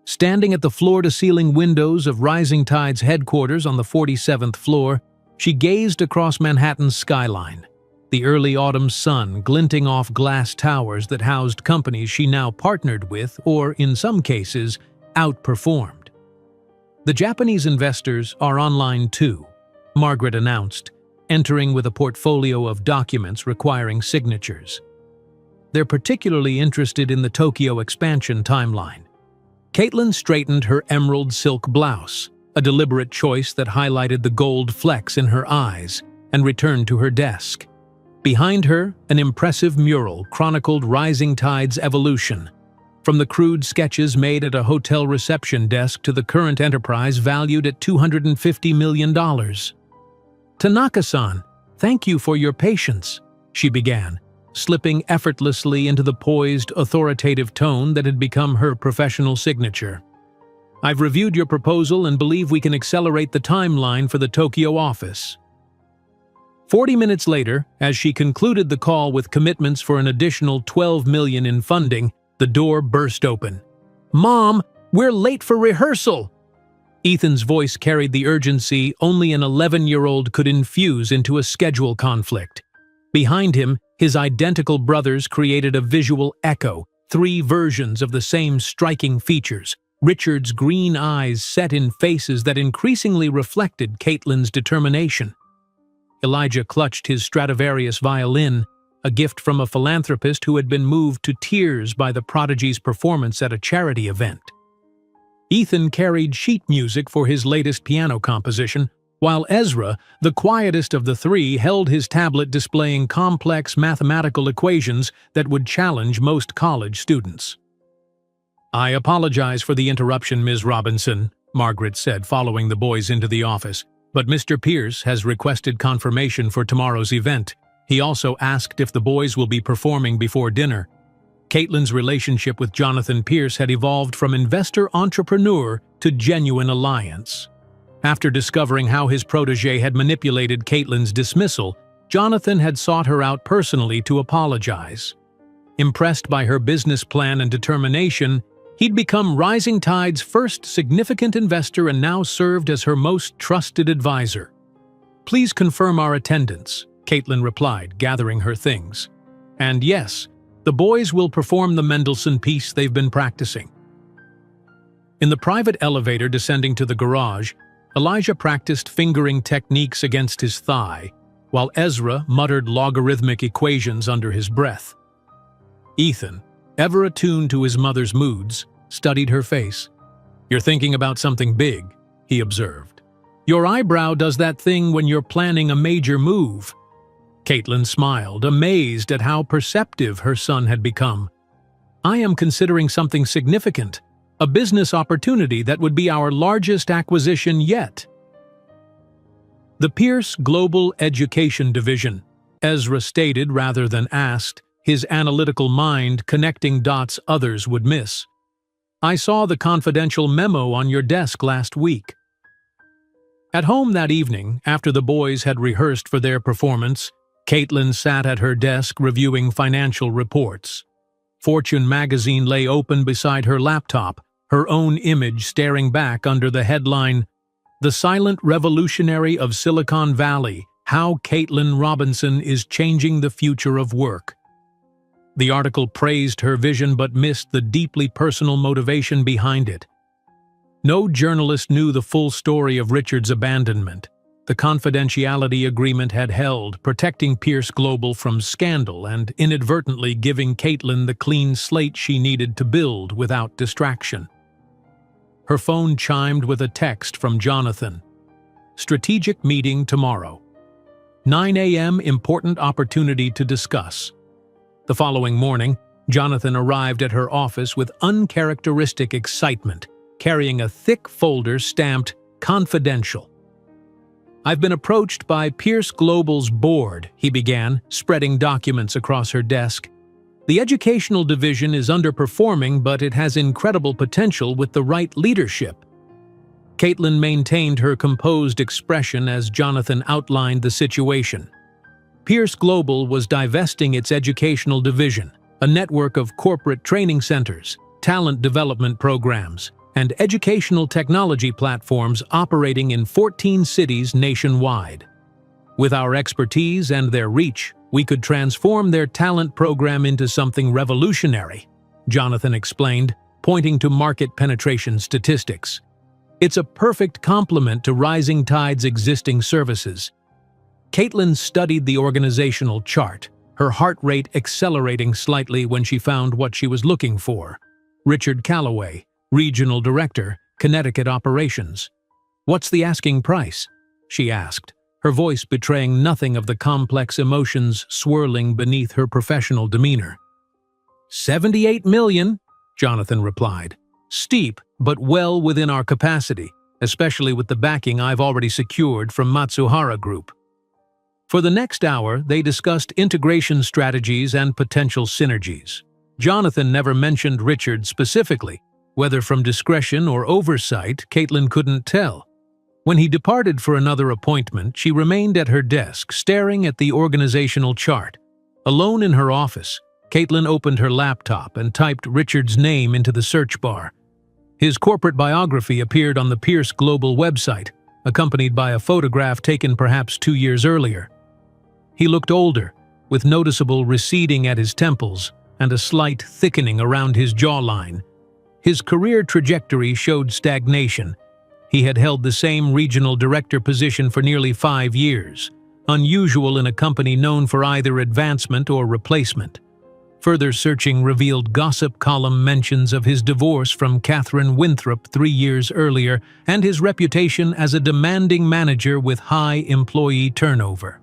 Standing at the floor-to-ceiling windows of Rising Tide's headquarters on the 47th floor, she gazed across Manhattan's skyline, the early autumn sun glinting off glass towers that housed companies she now partnered with or, in some cases, outperformed. "The Japanese investors are online too," Margaret announced, entering with a portfolio of documents requiring signatures. "They're particularly interested in the Tokyo expansion timeline." Caitlin straightened her emerald silk blouse, a deliberate choice that highlighted the gold flecks in her eyes, and returned to her desk. Behind her, an impressive mural chronicled Rising Tide's evolution, from the crude sketches made at a hotel reception desk to the current enterprise valued at $250 million. "Tanaka-san, thank you for your patience," she began, slipping effortlessly into the poised, authoritative tone that had become her professional signature. "I've reviewed your proposal and believe we can accelerate the timeline for the Tokyo office." 40 minutes later, as she concluded the call with commitments for an additional $12 million in funding, the door burst open. "Mom, we're late for rehearsal!" Ethan's voice carried the urgency only an 11-year-old could infuse into a schedule conflict. Behind him, his identical brothers created a visual echo, 3 versions of the same striking features, Richard's green eyes set in faces that increasingly reflected Caitlin's determination. Elijah clutched his Stradivarius violin, a gift from a philanthropist who had been moved to tears by the prodigy's performance at a charity event. Ethan carried sheet music for his latest piano composition, while Ezra, the quietest of the 3, held his tablet displaying complex mathematical equations that would challenge most college students. "I apologize for the interruption, Ms. Robinson," Margaret said, following the boys into the office, "but Mr. Pierce has requested confirmation for tomorrow's event. He also asked if the boys will be performing before dinner." Caitlin's relationship with Jonathan Pierce had evolved from investor-entrepreneur to genuine alliance. After discovering how his protégé had manipulated Caitlin's dismissal, Jonathan had sought her out personally to apologize. Impressed by her business plan and determination, he'd become Rising Tide's first significant investor and now served as her most trusted advisor. "Please confirm our attendance," Caitlin replied, gathering her things. "And yes, the boys will perform the Mendelssohn piece they've been practicing." In the private elevator descending to the garage, Elijah practiced fingering techniques against his thigh, while Ezra muttered logarithmic equations under his breath. Ethan, ever attuned to his mother's moods, studied her face. "You're thinking about something big," he observed. "Your eyebrow does that thing when you're planning a major move." Caitlin smiled, amazed at how perceptive her son had become. I am considering something significant, a business opportunity that would be our largest acquisition yet. The Pierce Global Education Division, Ezra stated rather than asked, his analytical mind connecting dots others would miss. I saw the confidential memo on your desk last week. At home that evening, after the boys had rehearsed for their performance, Caitlin sat at her desk reviewing financial reports. Fortune magazine lay open beside her laptop, her own image staring back under the headline, "The Silent Revolutionary of Silicon Valley, How Caitlin Robinson is Changing the Future of Work." The article praised her vision but missed the deeply personal motivation behind it. No journalist knew the full story of Richard's abandonment. The confidentiality agreement had held, protecting Pierce Global from scandal and inadvertently giving Caitlin the clean slate she needed to build without distraction. Her phone chimed with a text from Jonathan. Strategic meeting tomorrow. 9 a.m. important opportunity to discuss. The following morning, Jonathan arrived at her office with uncharacteristic excitement, carrying a thick folder stamped "Confidential." "I've been approached by Pierce Global's board," he began, spreading documents across her desk. "The educational division is underperforming, but it has incredible potential with the right leadership." Caitlin maintained her composed expression as Jonathan outlined the situation. Pierce Global was divesting its educational division, a network of corporate training centers, talent development programs, and educational technology platforms operating in 14 cities nationwide. With our expertise and their reach, we could transform their talent program into something revolutionary, Jonathan explained, pointing to market penetration statistics. It's a perfect complement to Rising Tide's existing services. Caitlin studied the organizational chart, her heart rate accelerating slightly when she found what she was looking for. Richard Calloway, Regional Director, Connecticut Operations. "What's the asking price?" she asked, her voice betraying nothing of the complex emotions swirling beneath her professional demeanor. "$78 million, Jonathan replied. "Steep, but well within our capacity, especially with the backing I've already secured from Matsuhara Group." For the next hour, they discussed integration strategies and potential synergies. Jonathan never mentioned Richard specifically. Whether from discretion or oversight, Caitlin couldn't tell. When he departed for another appointment, she remained at her desk, staring at the organizational chart. Alone in her office, Caitlin opened her laptop and typed Richard's name into the search bar. His corporate biography appeared on the Pierce Global website, accompanied by a photograph taken perhaps 2 years earlier. He looked older, with noticeable receding at his temples and a slight thickening around his jawline. His career trajectory showed stagnation. He had held the same regional director position for nearly 5 years, unusual in a company known for either advancement or replacement. Further searching revealed gossip column mentions of his divorce from Catherine Winthrop 3 years earlier and his reputation as a demanding manager with high employee turnover.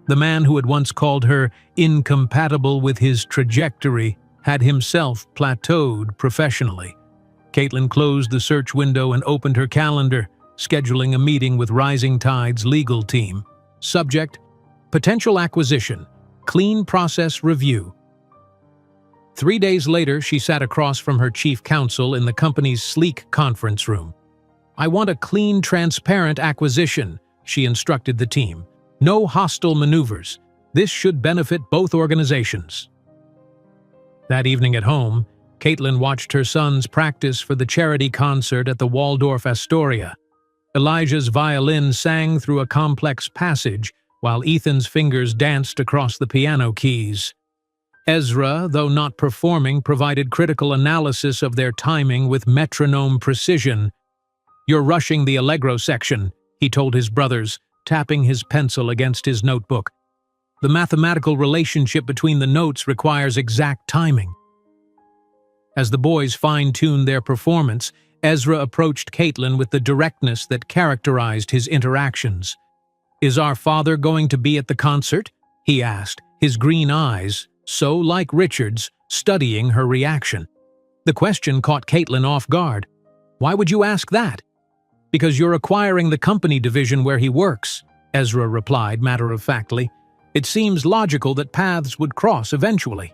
The man who had once called her incompatible with his trajectory had himself plateaued professionally. Caitlin closed the search window and opened her calendar, scheduling a meeting with Rising Tide's legal team. Subject: potential acquisition, clean process review. 3 days later, she sat across from her chief counsel in the company's sleek conference room. "I want a clean, transparent acquisition," she instructed the team. "No hostile maneuvers. This should benefit both organizations." That evening at home, Caitlin watched her sons practice for the charity concert at the Waldorf Astoria. Elijah's violin sang through a complex passage, while Ethan's fingers danced across the piano keys. Ezra, though not performing, provided critical analysis of their timing with metronome precision. "You're rushing the allegro section," he told his brothers, tapping his pencil against his notebook. "The mathematical relationship between the notes requires exact timing." As the boys fine-tuned their performance, Ezra approached Caitlin with the directness that characterized his interactions. "Is our father going to be at the concert?" he asked, his green eyes, so like Richard's, studying her reaction. The question caught Caitlin off guard. "Why would you ask that?" "Because you're acquiring the company division where he works," Ezra replied matter-of-factly. "It seems logical that paths would cross eventually."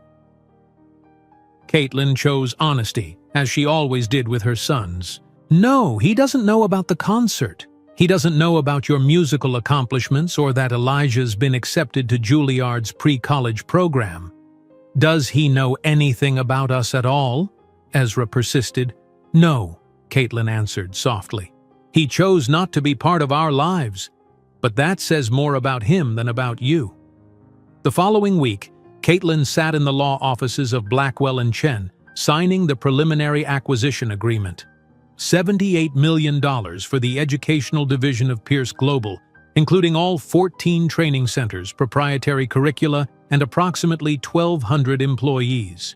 Caitlin chose honesty, as she always did with her sons. "No, he doesn't know about the concert. He doesn't know about your musical accomplishments or that Elijah's been accepted to Juilliard's pre-college program." "Does he know anything about us at all?" Ezra persisted. "No," Caitlin answered softly. "He chose not to be part of our lives, but that says more about him than about you." The following week, Caitlin sat in the law offices of Blackwell and Chen, signing the preliminary acquisition agreement. $78 million for the educational division of Pierce Global, including all 14 training centers, proprietary curricula, and approximately 1,200 employees.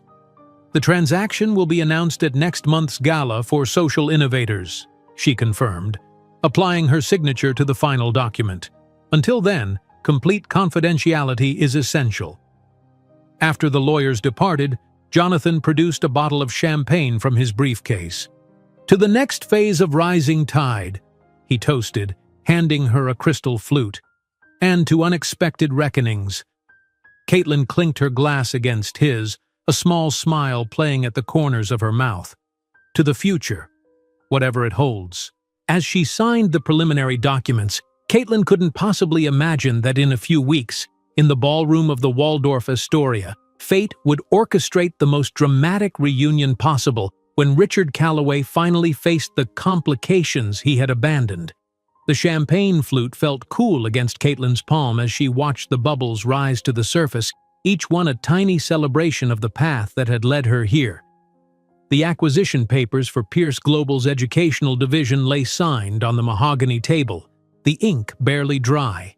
"The transaction will be announced at next month's gala for social innovators," she confirmed, applying her signature to the final document. "Until then, complete confidentiality is essential." After the lawyers departed, Jonathan produced a bottle of champagne from his briefcase. "To the next phase of rising tide," he toasted, handing her a crystal flute. "And to unexpected reckonings." Caitlin clinked her glass against his, a small smile playing at the corners of her mouth. "To the future, whatever it holds." As she signed the preliminary documents, Caitlin couldn't possibly imagine that in a few weeks, in the ballroom of the Waldorf Astoria, fate would orchestrate the most dramatic reunion possible when Richard Calloway finally faced the complications he had abandoned. The champagne flute felt cool against Caitlin's palm as she watched the bubbles rise to the surface, each one a tiny celebration of the path that had led her here. The acquisition papers for Pierce Global's educational division lay signed on the mahogany table, the ink barely dry.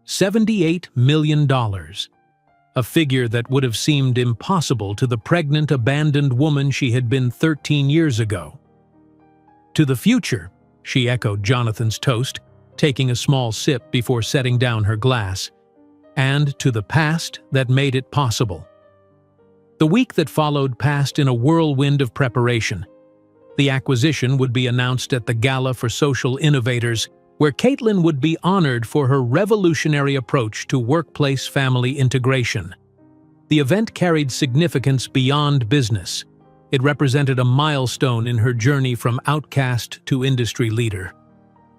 $78 million. A figure that would have seemed impossible to the pregnant, abandoned woman she had been 13 years ago. "To the future," she echoed Jonathan's toast, taking a small sip before setting down her glass. "And to the past that made it possible." The week that followed passed in a whirlwind of preparation. The acquisition would be announced at the Gala for Social Innovators, where Caitlin would be honored for her revolutionary approach to workplace-family integration. The event carried significance beyond business. It represented a milestone in her journey from outcast to industry leader.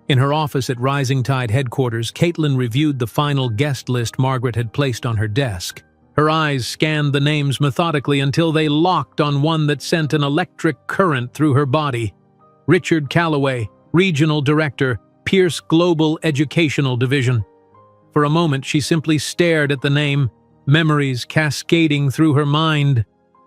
In her office at Rising Tide headquarters, Caitlin reviewed the final guest list Margaret had placed on her desk. Her eyes scanned the names methodically until they locked on one that sent an electric current through her body. Richard Calloway, Regional Director, Pierce Global Educational Division. For a moment, she simply stared at the name, memories cascading through her mind.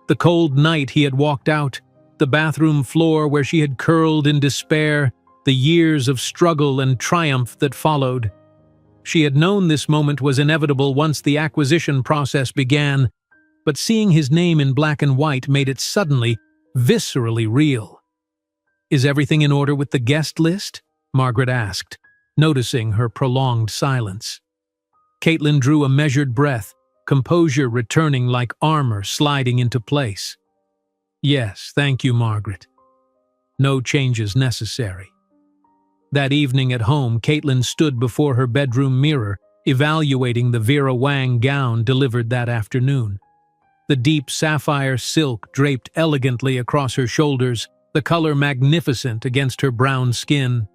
The cold night he had walked out, the bathroom floor where she had curled in despair, the years of struggle and triumph that followed. She had known this moment was inevitable once the acquisition process began, but seeing his name in black and white made it suddenly, viscerally real. "Is everything in order with the guest list?" Margaret asked, noticing her prolonged silence. Caitlin drew a measured breath, composure returning like armor sliding into place. "Yes, thank you, Margaret. No changes necessary." That evening at home, Caitlin stood before her bedroom mirror, evaluating the Vera Wang gown delivered that afternoon. The deep sapphire silk draped elegantly across her shoulders, the color magnificent against her brown skin.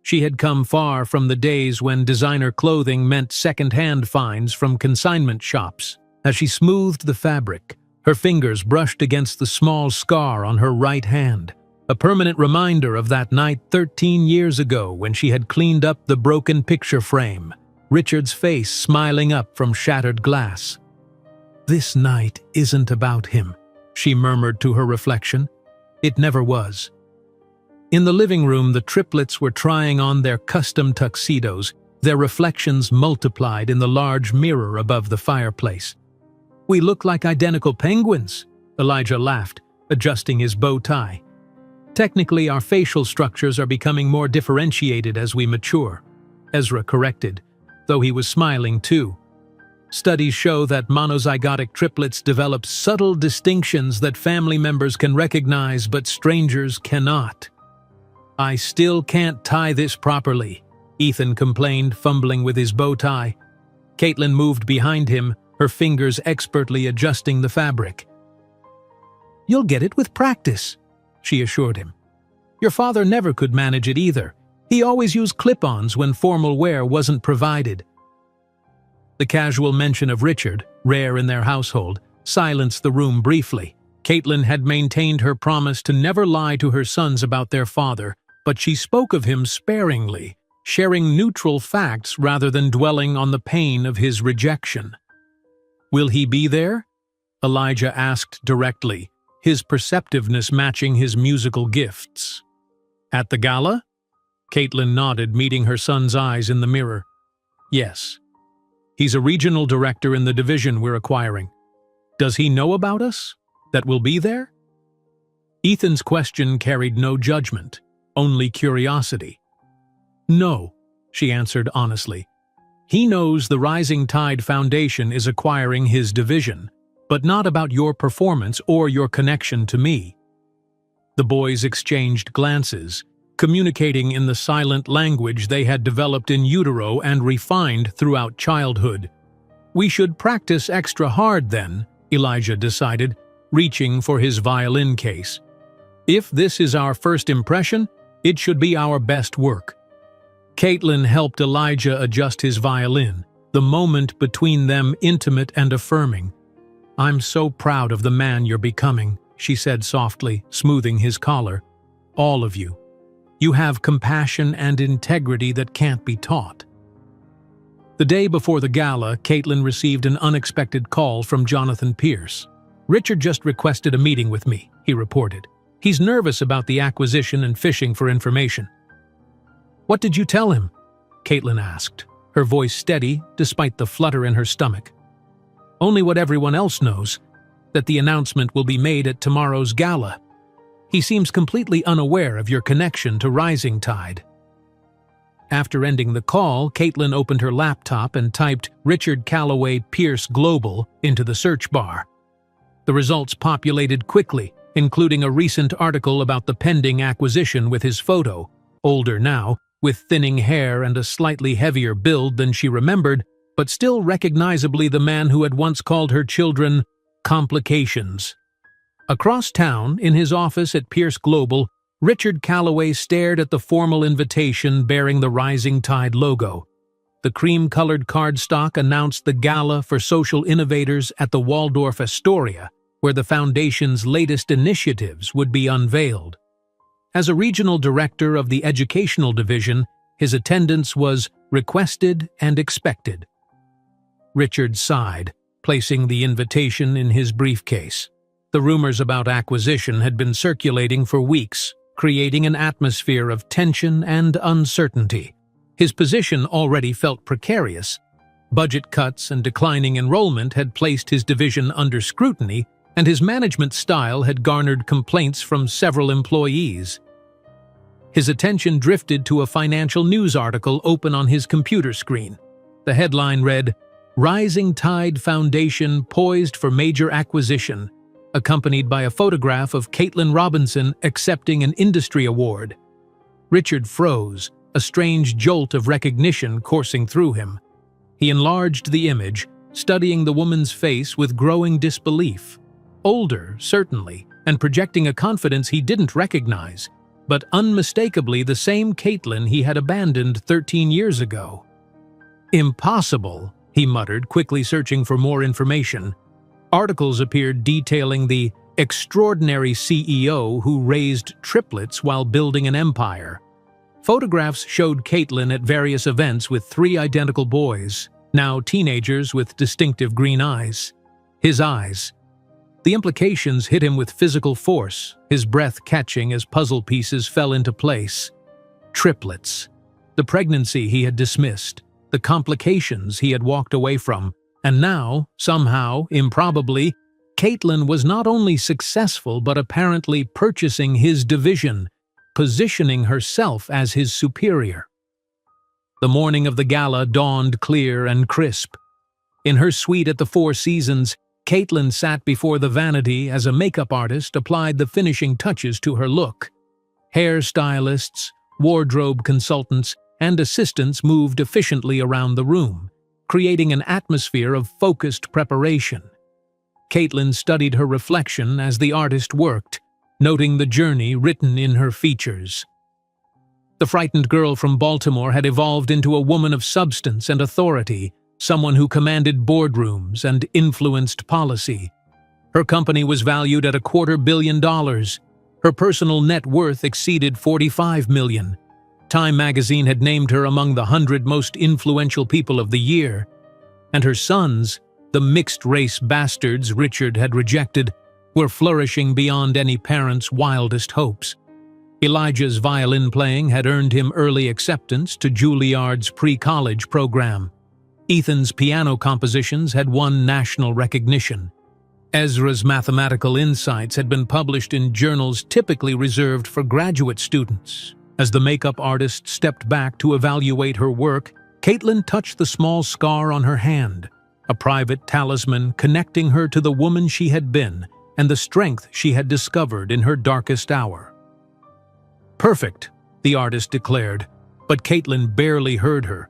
She had come far from the days when designer clothing meant second-hand finds from consignment shops. As she smoothed the fabric, her fingers brushed against the small scar on her right hand, a permanent reminder of that night 13 years ago when she had cleaned up the broken picture frame, Richard's face smiling up from shattered glass. "This night isn't about him," she murmured to her reflection. It never was. In the living room, the triplets were trying on their custom tuxedos, their reflections multiplied in the large mirror above the fireplace. "We look like identical penguins," Elijah laughed, adjusting his bow tie. "Technically, our facial structures are becoming more differentiated as we mature," Ezra corrected, though he was smiling too. Studies show that monozygotic triplets develop subtle distinctions that family members can recognize but strangers cannot. "I still can't tie this properly," Ethan complained, fumbling with his bow tie. Caitlin moved behind him, her fingers expertly adjusting the fabric. "You'll get it with practice," she assured him. "Your father never could manage it either. He always used clip-ons when formal wear wasn't provided." The casual mention of Richard, rare in their household, silenced the room briefly. Caitlin had maintained her promise to never lie to her sons about their father, but she spoke of him sparingly, sharing neutral facts rather than dwelling on the pain of his rejection. "Will he be there?" Elijah asked directly, his perceptiveness matching his musical gifts. "At the gala?" Caitlin nodded, meeting her son's eyes in the mirror. "Yes. He's a regional director in the division we're acquiring. Does he know about us? That we'll be there?" Ethan's question carried no judgment, only curiosity. "No," she answered honestly. "He knows the Rising Tide Foundation is acquiring his division, but not about your performance or your connection to me." The boys exchanged glances, communicating in the silent language they had developed in utero and refined throughout childhood. "We should practice extra hard then," Elijah decided, reaching for his violin case. "If this is our first impression, it should be our best work." Caitlin helped Elijah adjust his violin, the moment between them intimate and affirming. "I'm so proud of the man you're becoming," she said softly, smoothing his collar. "All of you. You have compassion and integrity that can't be taught." The day before the gala, Caitlin received an unexpected call from Jonathan Pierce. "Richard just requested a meeting with me," he reported. "He's nervous about the acquisition and fishing for information." "What did you tell him?" Caitlin asked, her voice steady despite the flutter in her stomach. "Only what everyone else knows, that the announcement will be made at tomorrow's gala. He seems completely unaware of your connection to Rising Tide." After ending the call, Caitlin opened her laptop and typed Richard Calloway Pierce Global into the search bar. The results populated quickly, including a recent article about the pending acquisition with his photo, older now, with thinning hair and a slightly heavier build than she remembered, but still recognizably the man who had once called her children complications. Across town, in his office at Pierce Global, Richard Calloway stared at the formal invitation bearing the Rising Tide logo. The cream-colored cardstock announced the Gala for Social Innovators at the Waldorf Astoria, where the Foundation's latest initiatives would be unveiled. As a regional director of the educational division, his attendance was requested and expected. Richard sighed, placing the invitation in his briefcase. The rumors about acquisition had been circulating for weeks, creating an atmosphere of tension and uncertainty. His position already felt precarious. Budget cuts and declining enrollment had placed his division under scrutiny, and his management style had garnered complaints from several employees. His attention drifted to a financial news article open on his computer screen. The headline read, "Rising Tide Foundation Poised for Major Acquisition," accompanied by a photograph of Caitlin Robinson accepting an industry award. Richard froze, a strange jolt of recognition coursing through him. He enlarged the image, studying the woman's face with growing disbelief. Older, certainly, and projecting a confidence he didn't recognize, but unmistakably the same Caitlin he had abandoned 13 years ago. "Impossible," he muttered, quickly searching for more information. Articles appeared detailing the extraordinary CEO who raised triplets while building an empire. Photographs showed Caitlin at various events with 3 identical boys, now teenagers with distinctive green eyes. His eyes. The implications hit him with physical force, his breath catching as puzzle pieces fell into place. Triplets. The pregnancy he had dismissed, the complications he had walked away from, and now, somehow, improbably, Caitlin was not only successful but apparently purchasing his division, positioning herself as his superior. The morning of the gala dawned clear and crisp. In her suite at the Four Seasons, Caitlin sat before the vanity as a makeup artist applied the finishing touches to her look. Hairstylists, wardrobe consultants, and assistants moved efficiently around the room, creating an atmosphere of focused preparation. Caitlin studied her reflection as the artist worked, noting the journey written in her features. The frightened girl from Baltimore had evolved into a woman of substance and authority, someone who commanded boardrooms and influenced policy. Her company was valued at $250 million. Her personal net worth exceeded $45 million. Time magazine had named her among the 100 most influential people of the year. And her sons, the mixed-race bastards Richard had rejected, were flourishing beyond any parent's wildest hopes. Elijah's violin playing had earned him early acceptance to Juilliard's pre-college program. Ethan's piano compositions had won national recognition. Ezra's mathematical insights had been published in journals typically reserved for graduate students. As the makeup artist stepped back to evaluate her work, Caitlin touched the small scar on her hand, a private talisman connecting her to the woman she had been and the strength she had discovered in her darkest hour. "Perfect," the artist declared, but Caitlin barely heard her.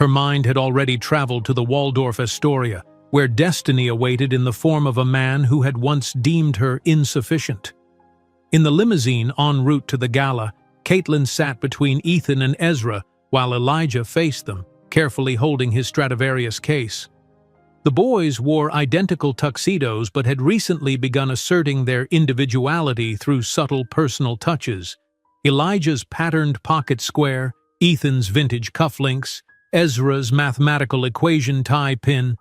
Her mind had already traveled to the Waldorf Astoria, where destiny awaited in the form of a man who had once deemed her insufficient. In the limousine en route to the gala, Caitlin sat between Ethan and Ezra while Elijah faced them, carefully holding his Stradivarius case. The boys wore identical tuxedos but had recently begun asserting their individuality through subtle personal touches. Elijah's patterned pocket square, Ethan's vintage cufflinks, Ezra's mathematical equation tie pin.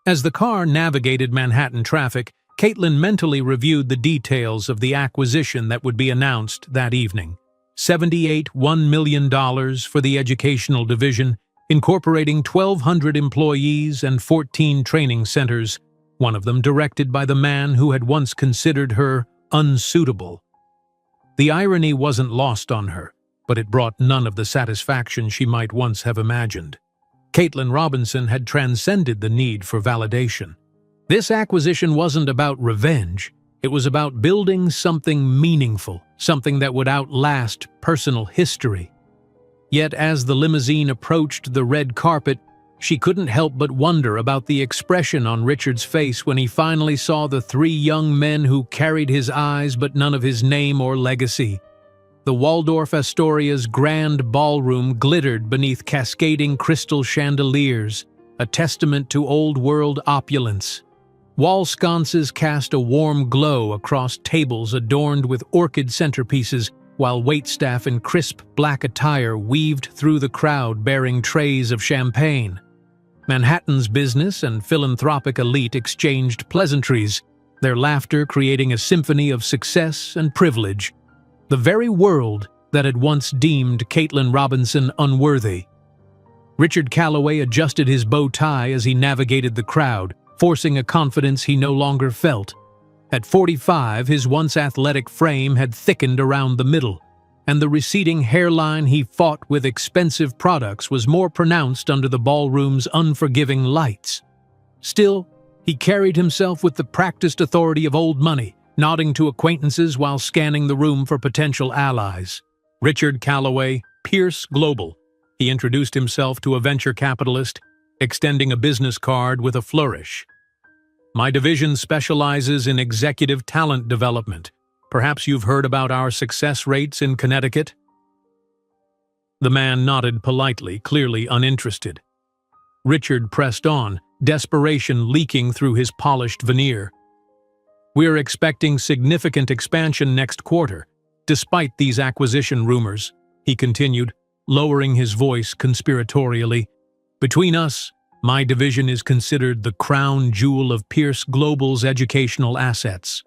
As the car navigated Manhattan traffic, Caitlin mentally reviewed the details of the acquisition that would be announced that evening. $78.1 million for the educational division, incorporating 1,200 employees and 14 training centers, one of them directed by the man who had once considered her unsuitable. The irony wasn't lost on her, but it brought none of the satisfaction she might once have imagined. Caitlin Robinson had transcended the need for validation. This acquisition wasn't about revenge. It was about building something meaningful, something that would outlast personal history. Yet as the limousine approached the red carpet, she couldn't help but wonder about the expression on Richard's face when he finally saw the three young men who carried his eyes but none of his name or legacy. The Waldorf Astoria's grand ballroom glittered beneath cascading crystal chandeliers, a testament to old-world opulence. Wall sconces cast a warm glow across tables adorned with orchid centerpieces, while waitstaff in crisp black attire weaved through the crowd bearing trays of champagne. Manhattan's business and philanthropic elite exchanged pleasantries, their laughter creating a symphony of success and privilege. The very world that had once deemed Caitlin Robinson unworthy. Richard Calloway adjusted his bow tie as he navigated the crowd, forcing a confidence he no longer felt. At 45, his once athletic frame had thickened around the middle, and the receding hairline he fought with expensive products was more pronounced under the ballroom's unforgiving lights. Still, he carried himself with the practiced authority of old money, nodding to acquaintances while scanning the room for potential allies. Richard Calloway, Pierce Global. He introduced himself to a venture capitalist, extending a business card with a flourish. "My division specializes in executive talent development. Perhaps you've heard about our success rates in Connecticut?" The man nodded politely, clearly uninterested. Richard pressed on, desperation leaking through his polished veneer. "We're expecting significant expansion next quarter, despite these acquisition rumors," he continued, lowering his voice conspiratorially. "Between us, my division is considered the crown jewel of Pierce Global's educational assets."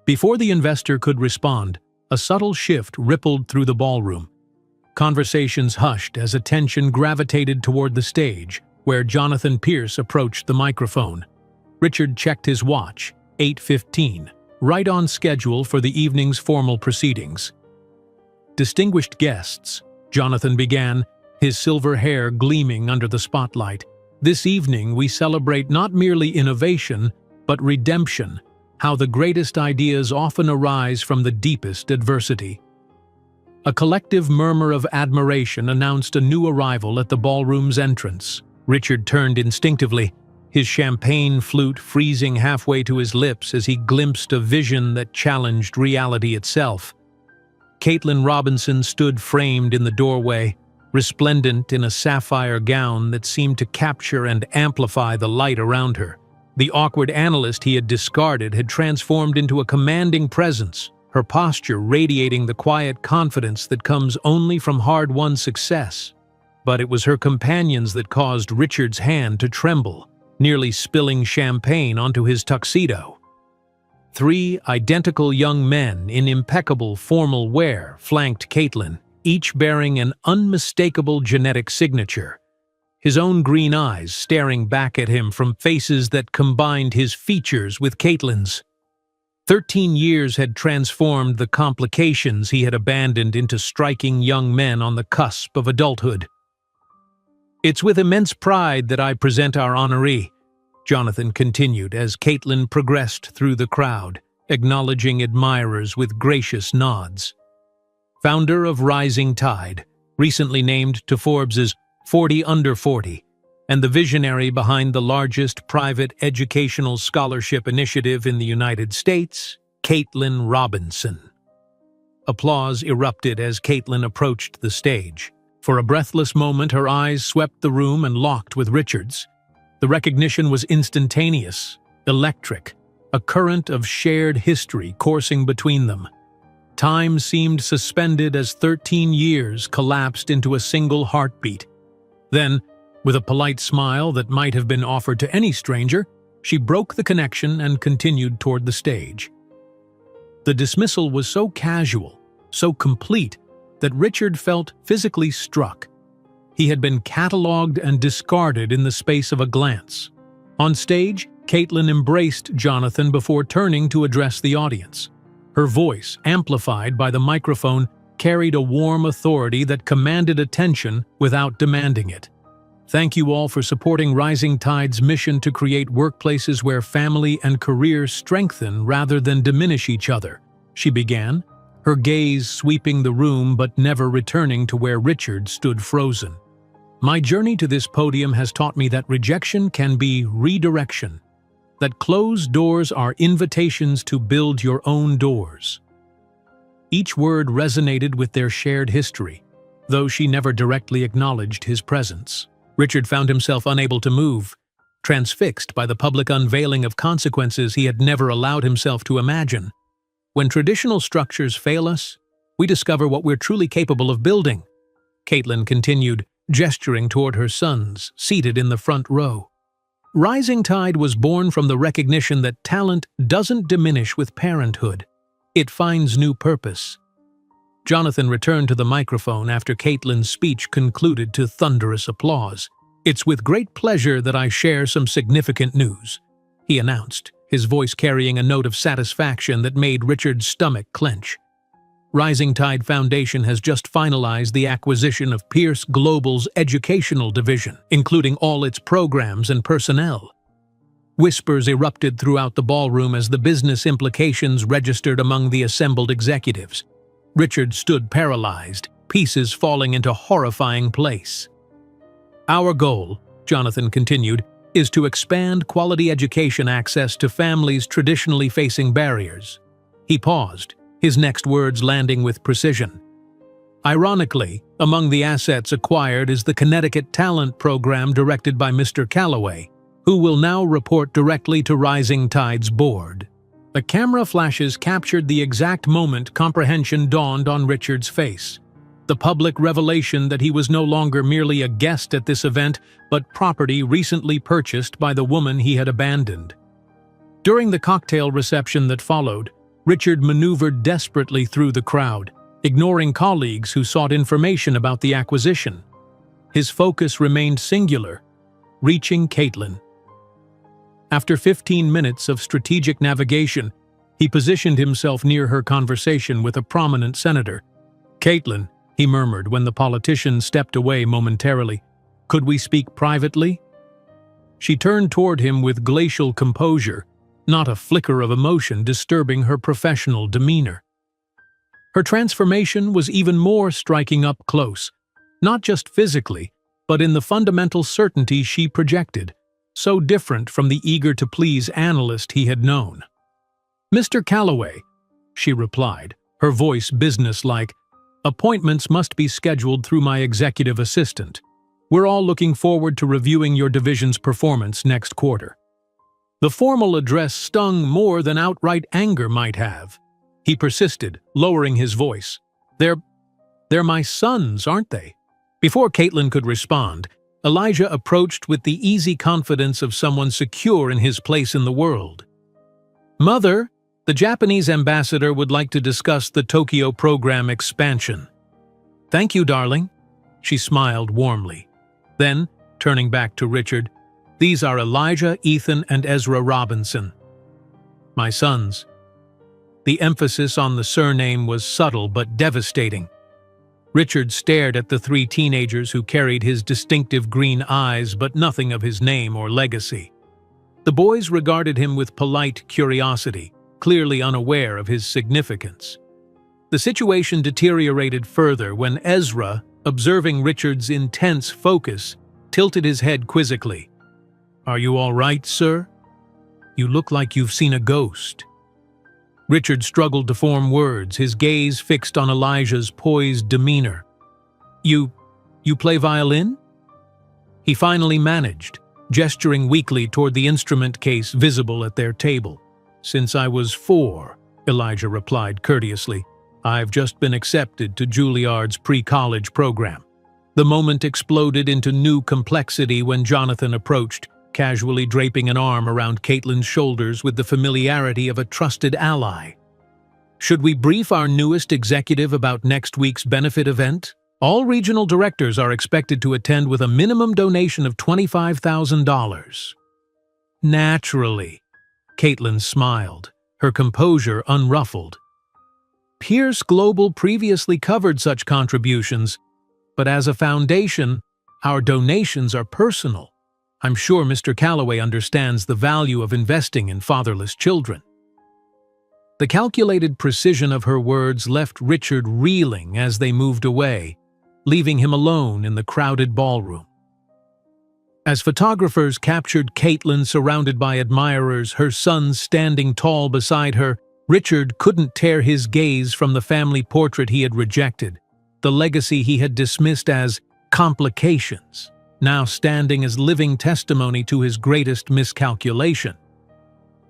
Before the investor could respond, a subtle shift rippled through the ballroom. Conversations hushed as attention gravitated toward the stage, where Jonathan Pierce approached the microphone. Richard checked his watch, 8:15, right on schedule for the evening's formal proceedings. "Distinguished guests," Jonathan began, his silver hair gleaming under the spotlight. This evening we celebrate not merely innovation, but redemption, how the greatest ideas often arise from the deepest adversity. A collective murmur of admiration announced a new arrival at the ballroom's entrance. Richard turned instinctively, his champagne flute freezing halfway to his lips as he glimpsed a vision that challenged reality itself. Caitlin Robinson stood framed in the doorway, resplendent in a sapphire gown that seemed to capture and amplify the light around her. The awkward analyst he had discarded had transformed into a commanding presence, her posture radiating the quiet confidence that comes only from hard-won success. But it was her companions that caused Richard's hand to tremble, nearly spilling champagne onto his tuxedo. 3 identical young men in impeccable formal wear flanked Caitlin, each bearing an unmistakable genetic signature, his own green eyes staring back at him from faces that combined his features with Caitlin's. 13 years had transformed the complications he had abandoned into striking young men on the cusp of adulthood. "It's with immense pride that I present our honoree," Jonathan continued as Caitlin progressed through the crowd, acknowledging admirers with gracious nods. Founder of Rising Tide, recently named to Forbes's 40 Under 40, and the visionary behind the largest private educational scholarship initiative in the United States, Caitlin Robinson. Applause erupted as Caitlin approached the stage. For a breathless moment, her eyes swept the room and locked with Richard's. The recognition was instantaneous, electric, a current of shared history coursing between them. Time seemed suspended as 13 years collapsed into a single heartbeat. Then, with a polite smile that might have been offered to any stranger, she broke the connection and continued toward the stage. The dismissal was so casual, so complete, that Richard felt physically struck. He had been catalogued and discarded in the space of a glance. On stage, Caitlin embraced Jonathan before turning to address the audience. Her voice, amplified by the microphone, carried a warm authority that commanded attention without demanding it. "Thank you all for supporting Rising Tide's mission to create workplaces where family and career strengthen rather than diminish each other," she began, her gaze sweeping the room but never returning to where Richard stood frozen. "My journey to this podium has taught me that rejection can be redirection, that closed doors are invitations to build your own doors." Each word resonated with their shared history, though she never directly acknowledged his presence. Richard found himself unable to move, transfixed by the public unveiling of consequences he had never allowed himself to imagine. "When traditional structures fail us, we discover what we're truly capable of building," Caitlin continued, gesturing toward her sons, seated in the front row. Rising Tide was born from the recognition that talent doesn't diminish with parenthood. It finds new purpose. Jonathan returned to the microphone after Caitlin's speech concluded to thunderous applause. "It's with great pleasure that I share some significant news," he announced, his voice carrying a note of satisfaction that made Richard's stomach clench. Rising Tide Foundation has just finalized the acquisition of Pierce Global's educational division, including all its programs and personnel. Whispers erupted throughout the ballroom as the business implications registered among the assembled executives. Richard stood paralyzed, pieces falling into horrifying place. "Our goal," Jonathan continued, "is to expand quality education access to families traditionally facing barriers." He paused, his next words landing with precision. "Ironically, among the assets acquired is the Connecticut Talent Program directed by Mr. Calloway, who will now report directly to Rising Tide's board." The camera flashes captured the exact moment comprehension dawned on Richard's face. The public revelation that he was no longer merely a guest at this event, but property recently purchased by the woman he had abandoned. During the cocktail reception that followed, Richard maneuvered desperately through the crowd, ignoring colleagues who sought information about the acquisition. His focus remained singular, reaching Caitlin. After 15 minutes of strategic navigation, he positioned himself near her conversation with a prominent senator. "Caitlin," he murmured when the politician stepped away momentarily, "could we speak privately?" She turned toward him with glacial composure, not a flicker of emotion disturbing her professional demeanor. Her transformation was even more striking up close, not just physically, but in the fundamental certainty she projected, so different from the eager-to-please analyst he had known. "Mr. Calloway," she replied, her voice businesslike, "appointments must be scheduled through my executive assistant. We're all looking forward to reviewing your division's performance next quarter." The formal address stung more than outright anger might have. He persisted, lowering his voice. They're my sons, aren't they?" Before Caitlin could respond, Elijah approached with the easy confidence of someone secure in his place in the world. "Mother, the Japanese ambassador would like to discuss the Tokyo program expansion." "Thank you, darling." She smiled warmly. Then, turning back to Richard, "These are Elijah, Ethan, and Ezra Robinson. My sons." The emphasis on the surname was subtle but devastating. Richard stared at the three teenagers who carried his distinctive green eyes but nothing of his name or legacy. The boys regarded him with polite curiosity, clearly unaware of his significance. The situation deteriorated further when Ezra, observing Richard's intense focus, tilted his head quizzically. "Are you all right, sir? You look like you've seen a ghost." Richard struggled to form words, his gaze fixed on Elijah's poised demeanor. You play violin?" He finally managed, gesturing weakly toward the instrument case visible at their table. "Since I was 4, Elijah replied courteously. "I've just been accepted to Juilliard's pre-college program." The moment exploded into new complexity when Jonathan approached, casually draping an arm around Caitlin's shoulders with the familiarity of a trusted ally. "Should we brief our newest executive about next week's benefit event? All regional directors are expected to attend with a minimum donation of $25,000. "Naturally," Caitlin smiled, her composure unruffled. "Pierce Global previously covered such contributions, but as a foundation, our donations are personal. I'm sure Mr. Calloway understands the value of investing in fatherless children." The calculated precision of her words left Richard reeling as they moved away, leaving him alone in the crowded ballroom. As photographers captured Caitlin surrounded by admirers, her sons standing tall beside her, Richard couldn't tear his gaze from the family portrait he had rejected, the legacy he had dismissed as complications, now standing as living testimony to his greatest miscalculation.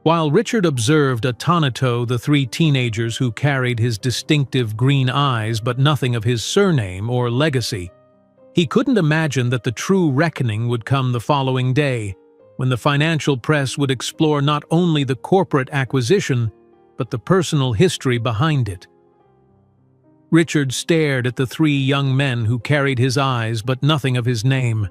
While Richard observed attonito the three teenagers who carried his distinctive green eyes but nothing of his surname or legacy, he couldn't imagine that the true reckoning would come the following day, when the financial press would explore not only the corporate acquisition, but the personal history behind it. Richard stared at the three young men who carried his eyes but nothing of his name,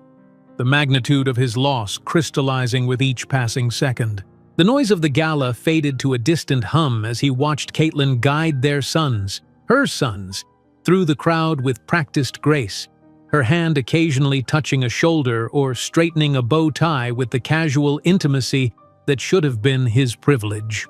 the magnitude of his loss crystallizing with each passing second. The noise of the gala faded to a distant hum as he watched Caitlin guide their sons, her sons, through the crowd with practiced grace, her hand occasionally touching a shoulder or straightening a bow tie with the casual intimacy that should have been his privilege.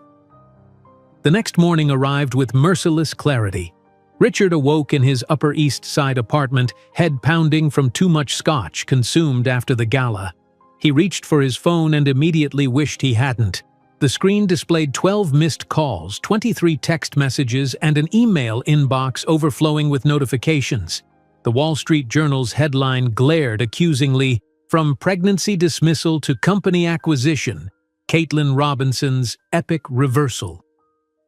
The next morning arrived with merciless clarity. Richard awoke in his Upper East Side apartment, head pounding from too much scotch consumed after the gala. He reached for his phone and immediately wished he hadn't. The screen displayed 12 missed calls, 23 text messages, and an email inbox overflowing with notifications. The Wall Street Journal's headline glared accusingly, "From pregnancy dismissal to company acquisition, Caitlin Robinson's epic reversal."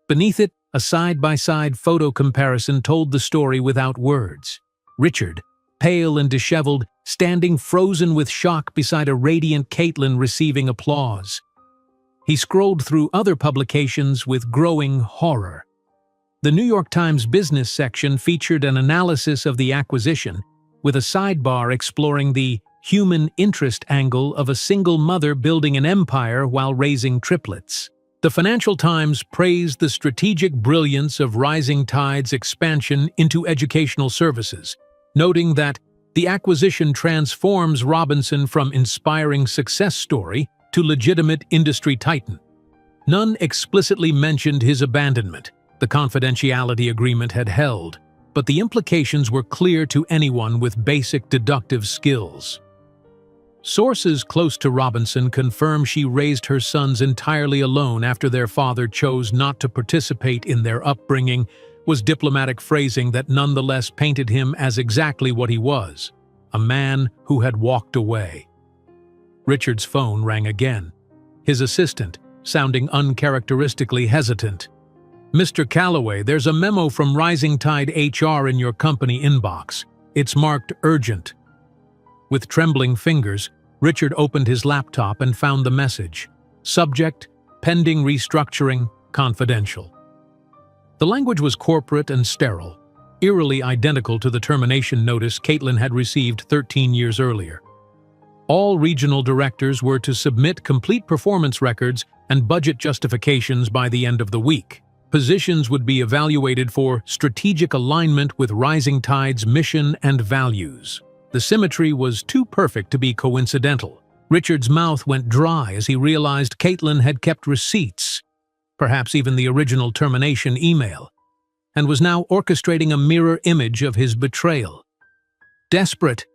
Beneath it, a side-by-side photo comparison told the story without words. Richard, pale and disheveled, standing frozen with shock beside a radiant Caitlin receiving applause. He scrolled through other publications with growing horror. The New York Times business section featured an analysis of the acquisition, with a sidebar exploring the human interest angle of a single mother building an empire while raising triplets. The Financial Times praised the strategic brilliance of Rising Tide's expansion into educational services, noting that The acquisition transforms Robinson from inspiring success story to legitimate industry titan. None explicitly mentioned his abandonment. The confidentiality agreement had held, but the implications were clear to anyone with basic deductive skills. Sources close to Robinson confirm she raised her sons entirely alone after their father chose not to participate in their upbringing, was diplomatic phrasing that nonetheless painted him as exactly what he was, a man who had walked away. Richard's phone rang again. His assistant, sounding uncharacteristically hesitant. "Mr. Calloway, there's a memo from Rising Tide HR in your company inbox. It's marked urgent." With trembling fingers, Richard opened his laptop and found the message. Subject: pending restructuring, confidential. The language was corporate and sterile, eerily identical to the termination notice Caitlin had received 13 years earlier. All regional directors were to submit complete performance records and budget justifications by the end of the week. Positions would be evaluated for strategic alignment with Rising Tide's mission and values. The symmetry was too perfect to be coincidental. Richard's mouth went dry as he realized Caitlin had kept receipts, perhaps even the original termination email, and was now orchestrating a mirror image of his betrayal. Desperate,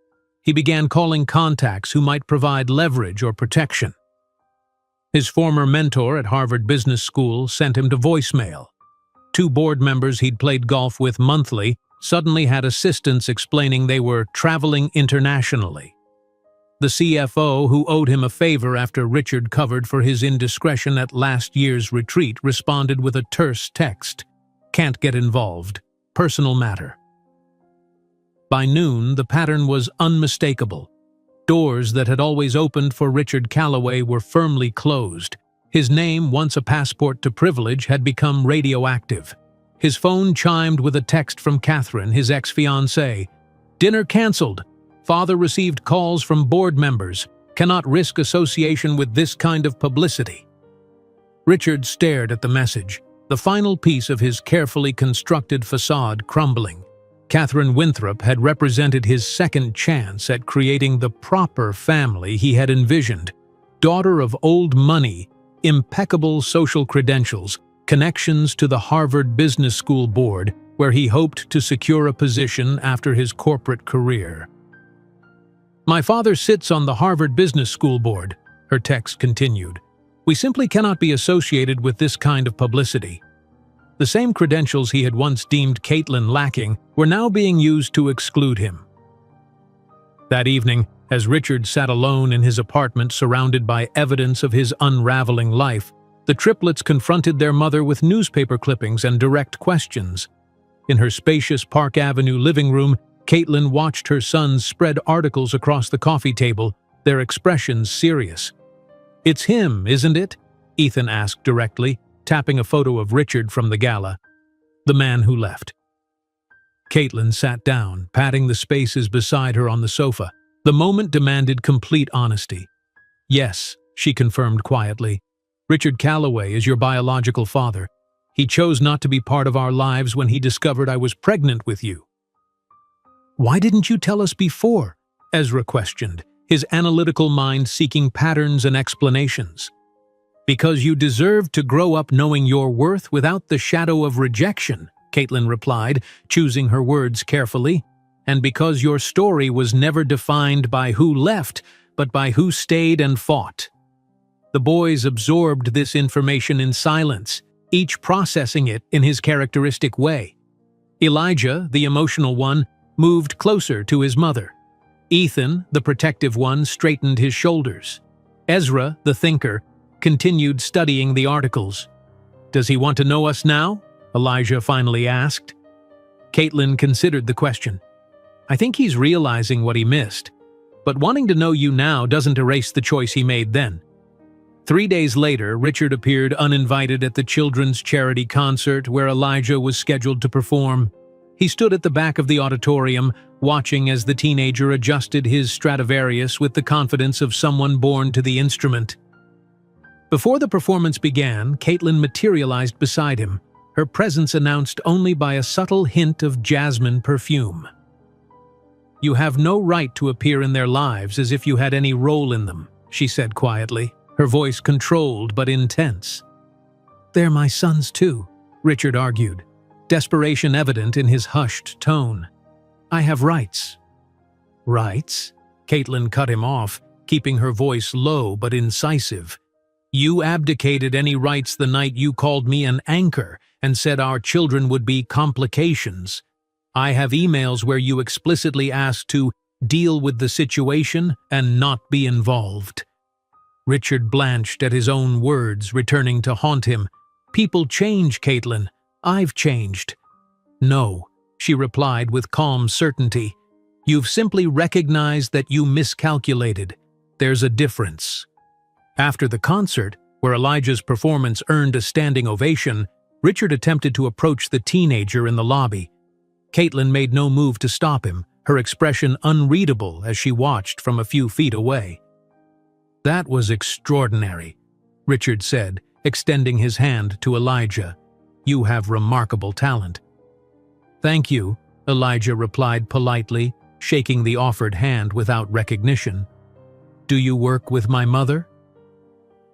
he began calling contacts who might provide leverage or protection. His former mentor at Harvard Business School sent him to voicemail. 2 board members he'd played golf with monthly suddenly had assistants explaining they were traveling internationally. The CFO, who owed him a favor after Richard covered for his indiscretion at last year's retreat, responded with a terse text. "Can't get involved. Personal matter." By noon, the pattern was unmistakable. Doors that had always opened for Richard Calloway were firmly closed. His name, once a passport to privilege, had become radioactive. His phone chimed with a text from Catherine, his ex-fiancée. "Dinner cancelled. Father received calls from board members. Cannot risk association with this kind of publicity." Richard stared at the message, the final piece of his carefully constructed facade crumbling. Catherine Winthrop had represented his second chance at creating the proper family he had envisioned. Daughter of old money, impeccable social credentials, connections to the Harvard Business School board, where he hoped to secure a position after his corporate career. "My father sits on the Harvard Business School board," her text continued. "We simply cannot be associated with this kind of publicity." The same credentials he had once deemed Caitlin lacking were now being used to exclude him. That evening, as Richard sat alone in his apartment surrounded by evidence of his unraveling life, the triplets confronted their mother with newspaper clippings and direct questions. In her spacious Park Avenue living room, Caitlin watched her sons spread articles across the coffee table, their expressions serious. "It's him, isn't it?" Ethan asked directly, tapping a photo of Richard from the gala. "The man who left." Caitlin sat down, patting the spaces beside her on the sofa. The moment demanded complete honesty. "Yes," she confirmed quietly. "Richard Calloway is your biological father. He chose not to be part of our lives when he discovered I was pregnant with you." "Why didn't you tell us before?" Ezra questioned, his analytical mind seeking patterns and explanations. "Because you deserved to grow up knowing your worth without the shadow of rejection," Caitlin replied, choosing her words carefully. "And because your story was never defined by who left, but by who stayed and fought." The boys absorbed this information in silence, each processing it in his characteristic way. Elijah, the emotional one, moved closer to his mother. Ethan, the protective one, straightened his shoulders. Ezra, the thinker, continued studying the articles. "Does he want to know us now?" Elijah finally asked. Caitlin considered the question. "I think he's realizing what he missed. But wanting to know you now doesn't erase the choice he made then." 3 days later, Richard appeared uninvited at the children's charity concert where Elijah was scheduled to perform. He stood at the back of the auditorium, watching as the teenager adjusted his Stradivarius with the confidence of someone born to the instrument. Before the performance began, Caitlin materialized beside him, her presence announced only by a subtle hint of jasmine perfume. "You have no right to appear in their lives as if you had any role in them," she said quietly, her voice controlled but intense. "They're my sons too," Richard argued, desperation evident in his hushed tone. "I have rights." "Rights?" Caitlin cut him off, keeping her voice low but incisive. "You abdicated any rights the night you called me an anchor and said our children would be complications. I have emails where you explicitly asked to deal with the situation and not be involved." Richard blanched at his own words, returning to haunt him. "People change, Caitlin. I've changed." "No," she replied with calm certainty. "You've simply recognized that you miscalculated. There's a difference." After the concert, where Elijah's performance earned a standing ovation, Richard attempted to approach the teenager in the lobby. Caitlin made no move to stop him, her expression unreadable as she watched from a few feet away. "That was extraordinary," Richard said, extending his hand to Elijah. "You have remarkable talent." "Thank you," Elijah replied politely, shaking the offered hand without recognition. "Do you work with my mother?"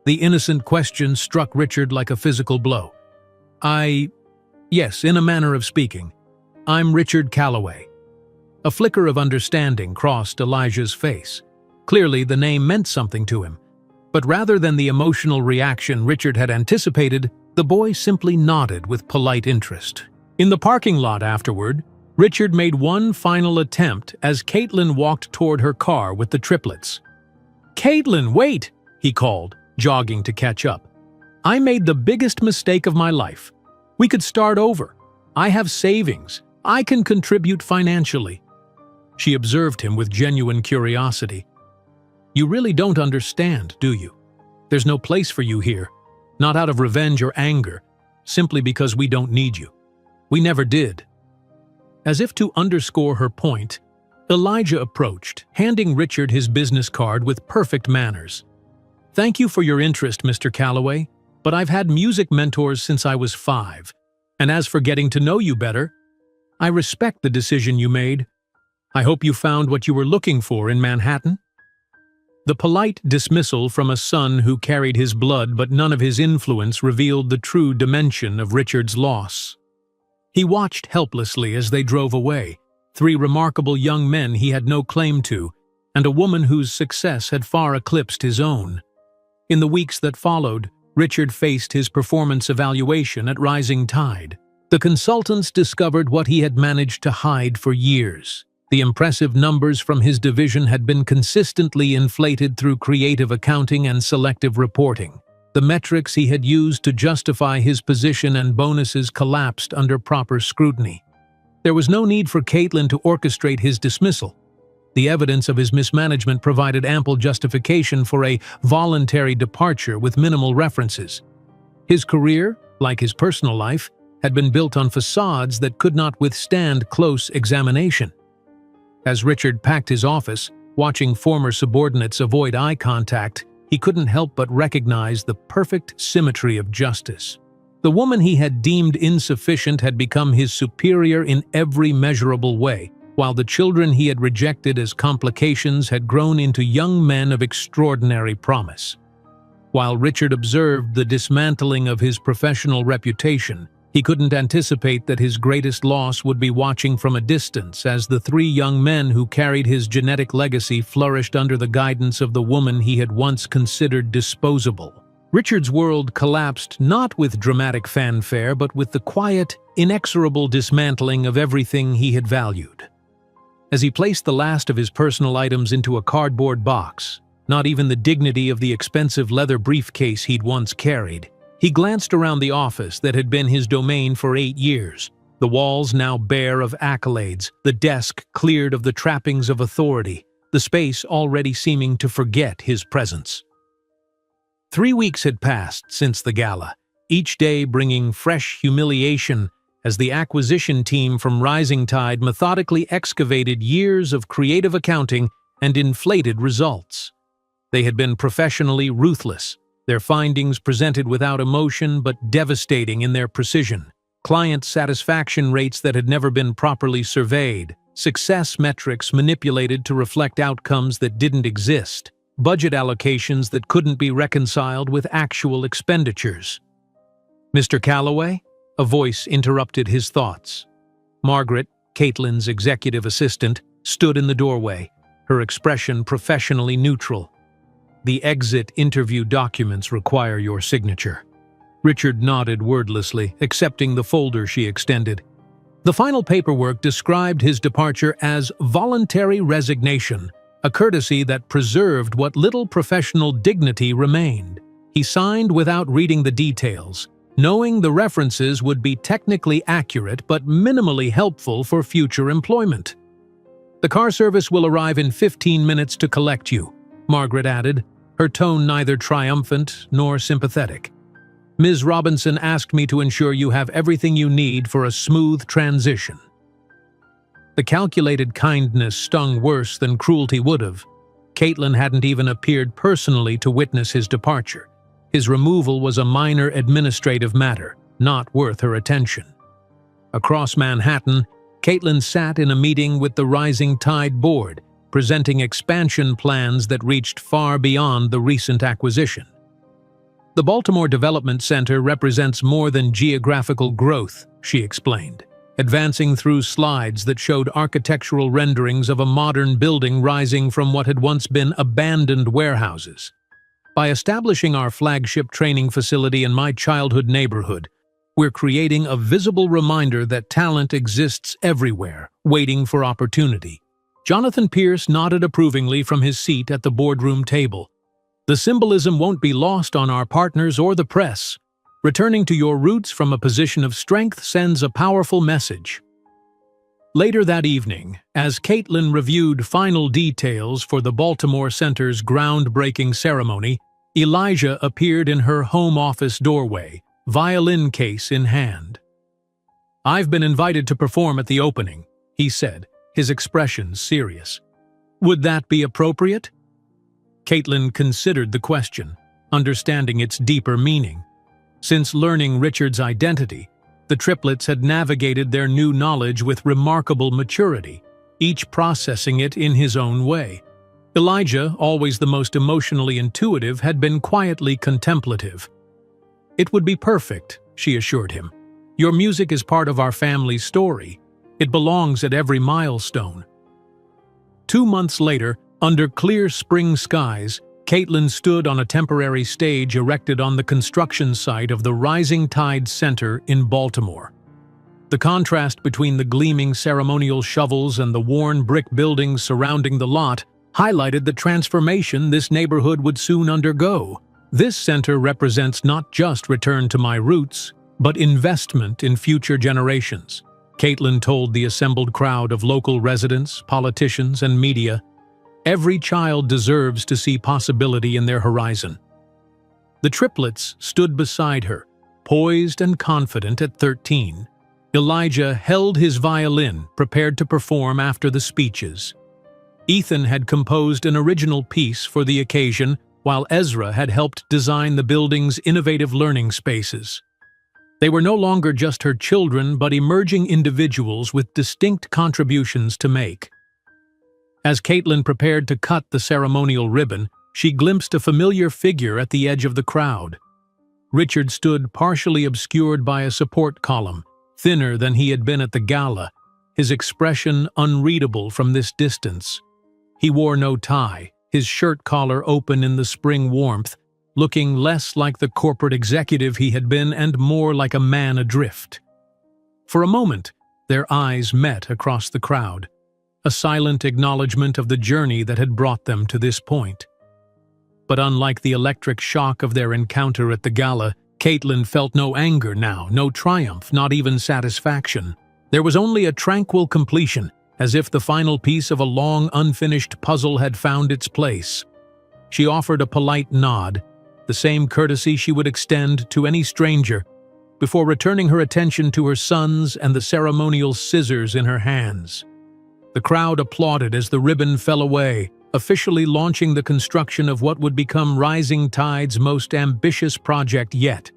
The innocent question struck Richard like a physical blow. Yes, in a manner of speaking. I'm Richard Calloway." A flicker of understanding crossed Elijah's face. Clearly, the name meant something to him. But rather than the emotional reaction Richard had anticipated, the boy simply nodded with polite interest. In the parking lot afterward, Richard made one final attempt as Caitlin walked toward her car with the triplets. "Caitlin, wait!" he called, jogging to catch up. "I made the biggest mistake of my life. We could start over. I have savings. I can contribute financially." She observed him with genuine curiosity. "You really don't understand, do you? There's no place for you here, not out of revenge or anger, simply because we don't need you. We never did." As if to underscore her point, Elijah approached, handing Richard his business card with perfect manners. "Thank you for your interest, Mr. Calloway, but I've had music mentors since I was 5. And as for getting to know you better, I respect the decision you made. I hope you found what you were looking for in Manhattan." The polite dismissal from a son who carried his blood but none of his influence revealed the true dimension of Richard's loss. He watched helplessly as they drove away, 3 remarkable young men he had no claim to, and a woman whose success had far eclipsed his own. In the weeks that followed, Richard faced his performance evaluation at Rising Tide. The consultants discovered what he had managed to hide for years. The impressive numbers from his division had been consistently inflated through creative accounting and selective reporting. The metrics he had used to justify his position and bonuses collapsed under proper scrutiny. There was no need for Caitlin to orchestrate his dismissal. The evidence of his mismanagement provided ample justification for a voluntary departure with minimal references. His career, like his personal life, had been built on facades that could not withstand close examination. As Richard packed his office, watching former subordinates avoid eye contact, he couldn't help but recognize the perfect symmetry of justice. The woman he had deemed insufficient had become his superior in every measurable way, while the children he had rejected as complications had grown into young men of extraordinary promise. While Richard observed the dismantling of his professional reputation, he couldn't anticipate that his greatest loss would be watching from a distance as the 3 young men who carried his genetic legacy flourished under the guidance of the woman he had once considered disposable. Richard's world collapsed not with dramatic fanfare but with the quiet, inexorable dismantling of everything he had valued. As he placed the last of his personal items into a cardboard box, not even the dignity of the expensive leather briefcase he'd once carried, he glanced around the office that had been his domain for 8 years, the walls now bare of accolades, the desk cleared of the trappings of authority, the space already seeming to forget his presence. 3 weeks had passed since the gala, each day bringing fresh humiliation as the acquisition team from Rising Tide methodically excavated years of creative accounting and inflated results. They had been professionally ruthless, their findings presented without emotion but devastating in their precision. Client satisfaction rates that had never been properly surveyed, success metrics manipulated to reflect outcomes that didn't exist, budget allocations that couldn't be reconciled with actual expenditures. "Mr. Calloway?" A voice interrupted his thoughts. Margaret, Caitlin's executive assistant, stood in the doorway, her expression professionally neutral. "The exit interview documents require your signature." Richard nodded wordlessly, accepting the folder she extended. The final paperwork described his departure as voluntary resignation, a courtesy that preserved what little professional dignity remained. He signed without reading the details, knowing the references would be technically accurate but minimally helpful for future employment. "The car service will arrive in 15 minutes to collect you," Margaret added, her tone neither triumphant nor sympathetic. "Ms. Robinson asked me to ensure you have everything you need for a smooth transition." The calculated kindness stung worse than cruelty would have. Caitlin hadn't even appeared personally to witness his departure. His removal was a minor administrative matter, not worth her attention. Across Manhattan, Caitlin sat in a meeting with the Rising Tide Board, presenting expansion plans that reached far beyond the recent acquisition. "The Baltimore Development Center represents more than geographical growth," she explained, advancing through slides that showed architectural renderings of a modern building rising from what had once been abandoned warehouses. "By establishing our flagship training facility in my childhood neighborhood, we're creating a visible reminder that talent exists everywhere, waiting for opportunity." Jonathan Pierce nodded approvingly from his seat at the boardroom table. "The symbolism won't be lost on our partners or the press. Returning to your roots from a position of strength sends a powerful message." Later that evening, as Caitlin reviewed final details for the Baltimore Center's groundbreaking ceremony, Elijah appeared in her home office doorway, violin case in hand. "I've been invited to perform at the opening," he said, his expression serious. "Would that be appropriate?" Caitlin considered the question, understanding its deeper meaning. Since learning Richard's identity, the triplets had navigated their new knowledge with remarkable maturity, each processing it in his own way. Elijah, always the most emotionally intuitive, had been quietly contemplative. "It would be perfect," she assured him. "Your music is part of our family's story. It belongs at every milestone." 2 months later, under clear spring skies, Caitlin stood on a temporary stage erected on the construction site of the Rising Tide Center in Baltimore. The contrast between the gleaming ceremonial shovels and the worn brick buildings surrounding the lot highlighted the transformation this neighborhood would soon undergo. "This center represents not just return to my roots, but investment in future generations," Caitlin told the assembled crowd of local residents, politicians, and media. "Every child deserves to see possibility in their horizon." The triplets stood beside her, poised and confident at 13. Elijah held his violin, prepared to perform after the speeches. Ethan had composed an original piece for the occasion, while Ezra had helped design the building's innovative learning spaces. They were no longer just her children, but emerging individuals with distinct contributions to make. As Caitlin prepared to cut the ceremonial ribbon, she glimpsed a familiar figure at the edge of the crowd. Richard stood partially obscured by a support column, thinner than he had been at the gala, his expression unreadable from this distance. He wore no tie, his shirt collar open in the spring warmth, looking less like the corporate executive he had been and more like a man adrift. For a moment, their eyes met across the crowd, a silent acknowledgement of the journey that had brought them to this point. But unlike the electric shock of their encounter at the gala, Caitlin felt no anger now, no triumph, not even satisfaction. There was only a tranquil completion, as if the final piece of a long unfinished puzzle had found its place. She offered a polite nod, the same courtesy she would extend to any stranger, before returning her attention to her sons and the ceremonial scissors in her hands. The crowd applauded as the ribbon fell away, officially launching the construction of what would become Rising Tide's most ambitious project yet.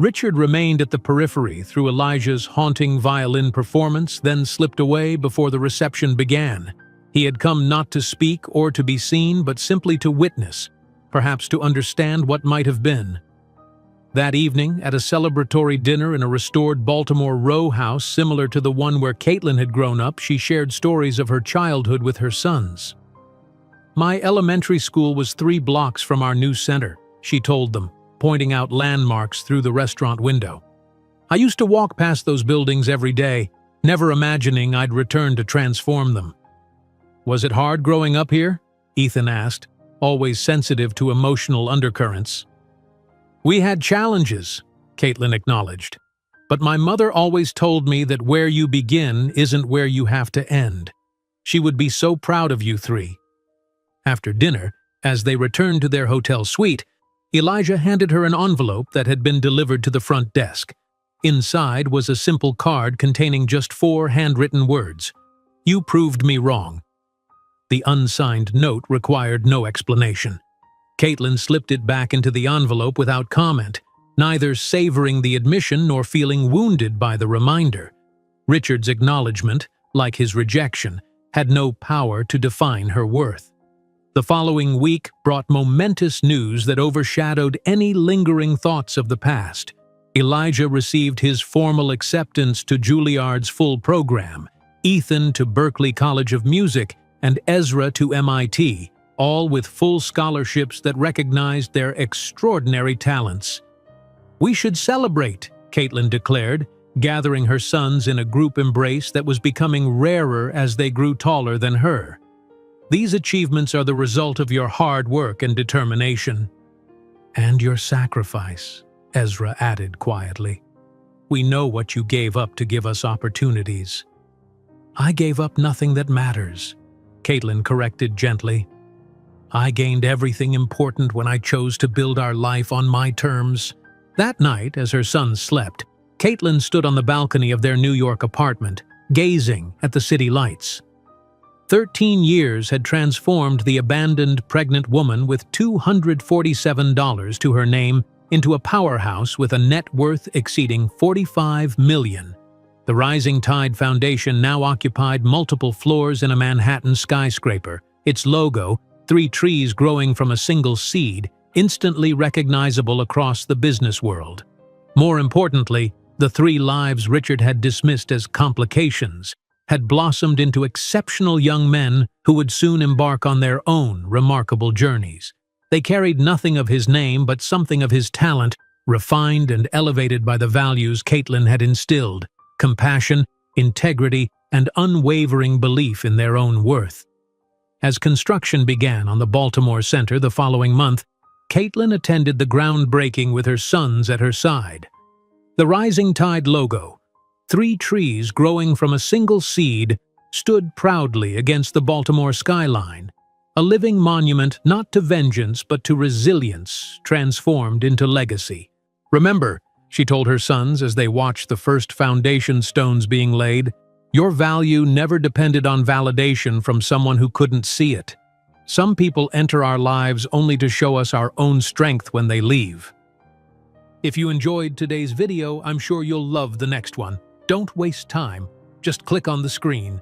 Richard remained at the periphery through Elijah's haunting violin performance, then slipped away before the reception began. He had come not to speak or to be seen, but simply to witness, perhaps to understand what might have been. That evening, at a celebratory dinner in a restored Baltimore row house similar to the one where Caitlin had grown up, she shared stories of her childhood with her sons. "My elementary school was 3 blocks from our new center," she told them, pointing out landmarks through the restaurant window. "I used to walk past those buildings every day, never imagining I'd return to transform them." "Was it hard growing up here?" Ethan asked, always sensitive to emotional undercurrents. "We had challenges," Caitlin acknowledged. "But my mother always told me that where you begin isn't where you have to end. She would be so proud of you 3. After dinner, as they returned to their hotel suite, Elijah handed her an envelope that had been delivered to the front desk. Inside was a simple card containing just 4 handwritten words. "You proved me wrong." The unsigned note required no explanation. Caitlin slipped it back into the envelope without comment, neither savoring the admission nor feeling wounded by the reminder. Richard's acknowledgement, like his rejection, had no power to define her worth. The following week brought momentous news that overshadowed any lingering thoughts of the past. Elijah received his formal acceptance to Juilliard's full program, Ethan to Berklee College of Music, and Ezra to MIT, all with full scholarships that recognized their extraordinary talents. "We should celebrate," Caitlin declared, gathering her sons in a group embrace that was becoming rarer as they grew taller than her. "These achievements are the result of your hard work and determination." "And your sacrifice," Ezra added quietly. "We know what you gave up to give us opportunities." "I gave up nothing that matters," Caitlin corrected gently. "I gained everything important when I chose to build our life on my terms." That night, as her sons slept, Caitlin stood on the balcony of their New York apartment, gazing at the city lights. 13 years had transformed the abandoned pregnant woman with $247 to her name into a powerhouse with a net worth exceeding $45 million. The Rising Tide Foundation now occupied multiple floors in a Manhattan skyscraper, its logo, 3 trees growing from a single seed, instantly recognizable across the business world. More importantly, the 3 lives Richard had dismissed as complications had blossomed into exceptional young men who would soon embark on their own remarkable journeys. They carried nothing of his name but something of his talent, refined and elevated by the values Caitlin had instilled: compassion, integrity, and unwavering belief in their own worth. As construction began on the Baltimore Center the following month, Caitlin attended the groundbreaking with her sons at her side. The Rising Tide logo, 3 trees growing from a single seed, stood proudly against the Baltimore skyline, a living monument not to vengeance but to resilience transformed into legacy. "Remember," she told her sons as they watched the first foundation stones being laid, "your value never depended on validation from someone who couldn't see it. Some people enter our lives only to show us our own strength when they leave." If you enjoyed today's video, I'm sure you'll love the next one. Don't waste time. Just click on the screen,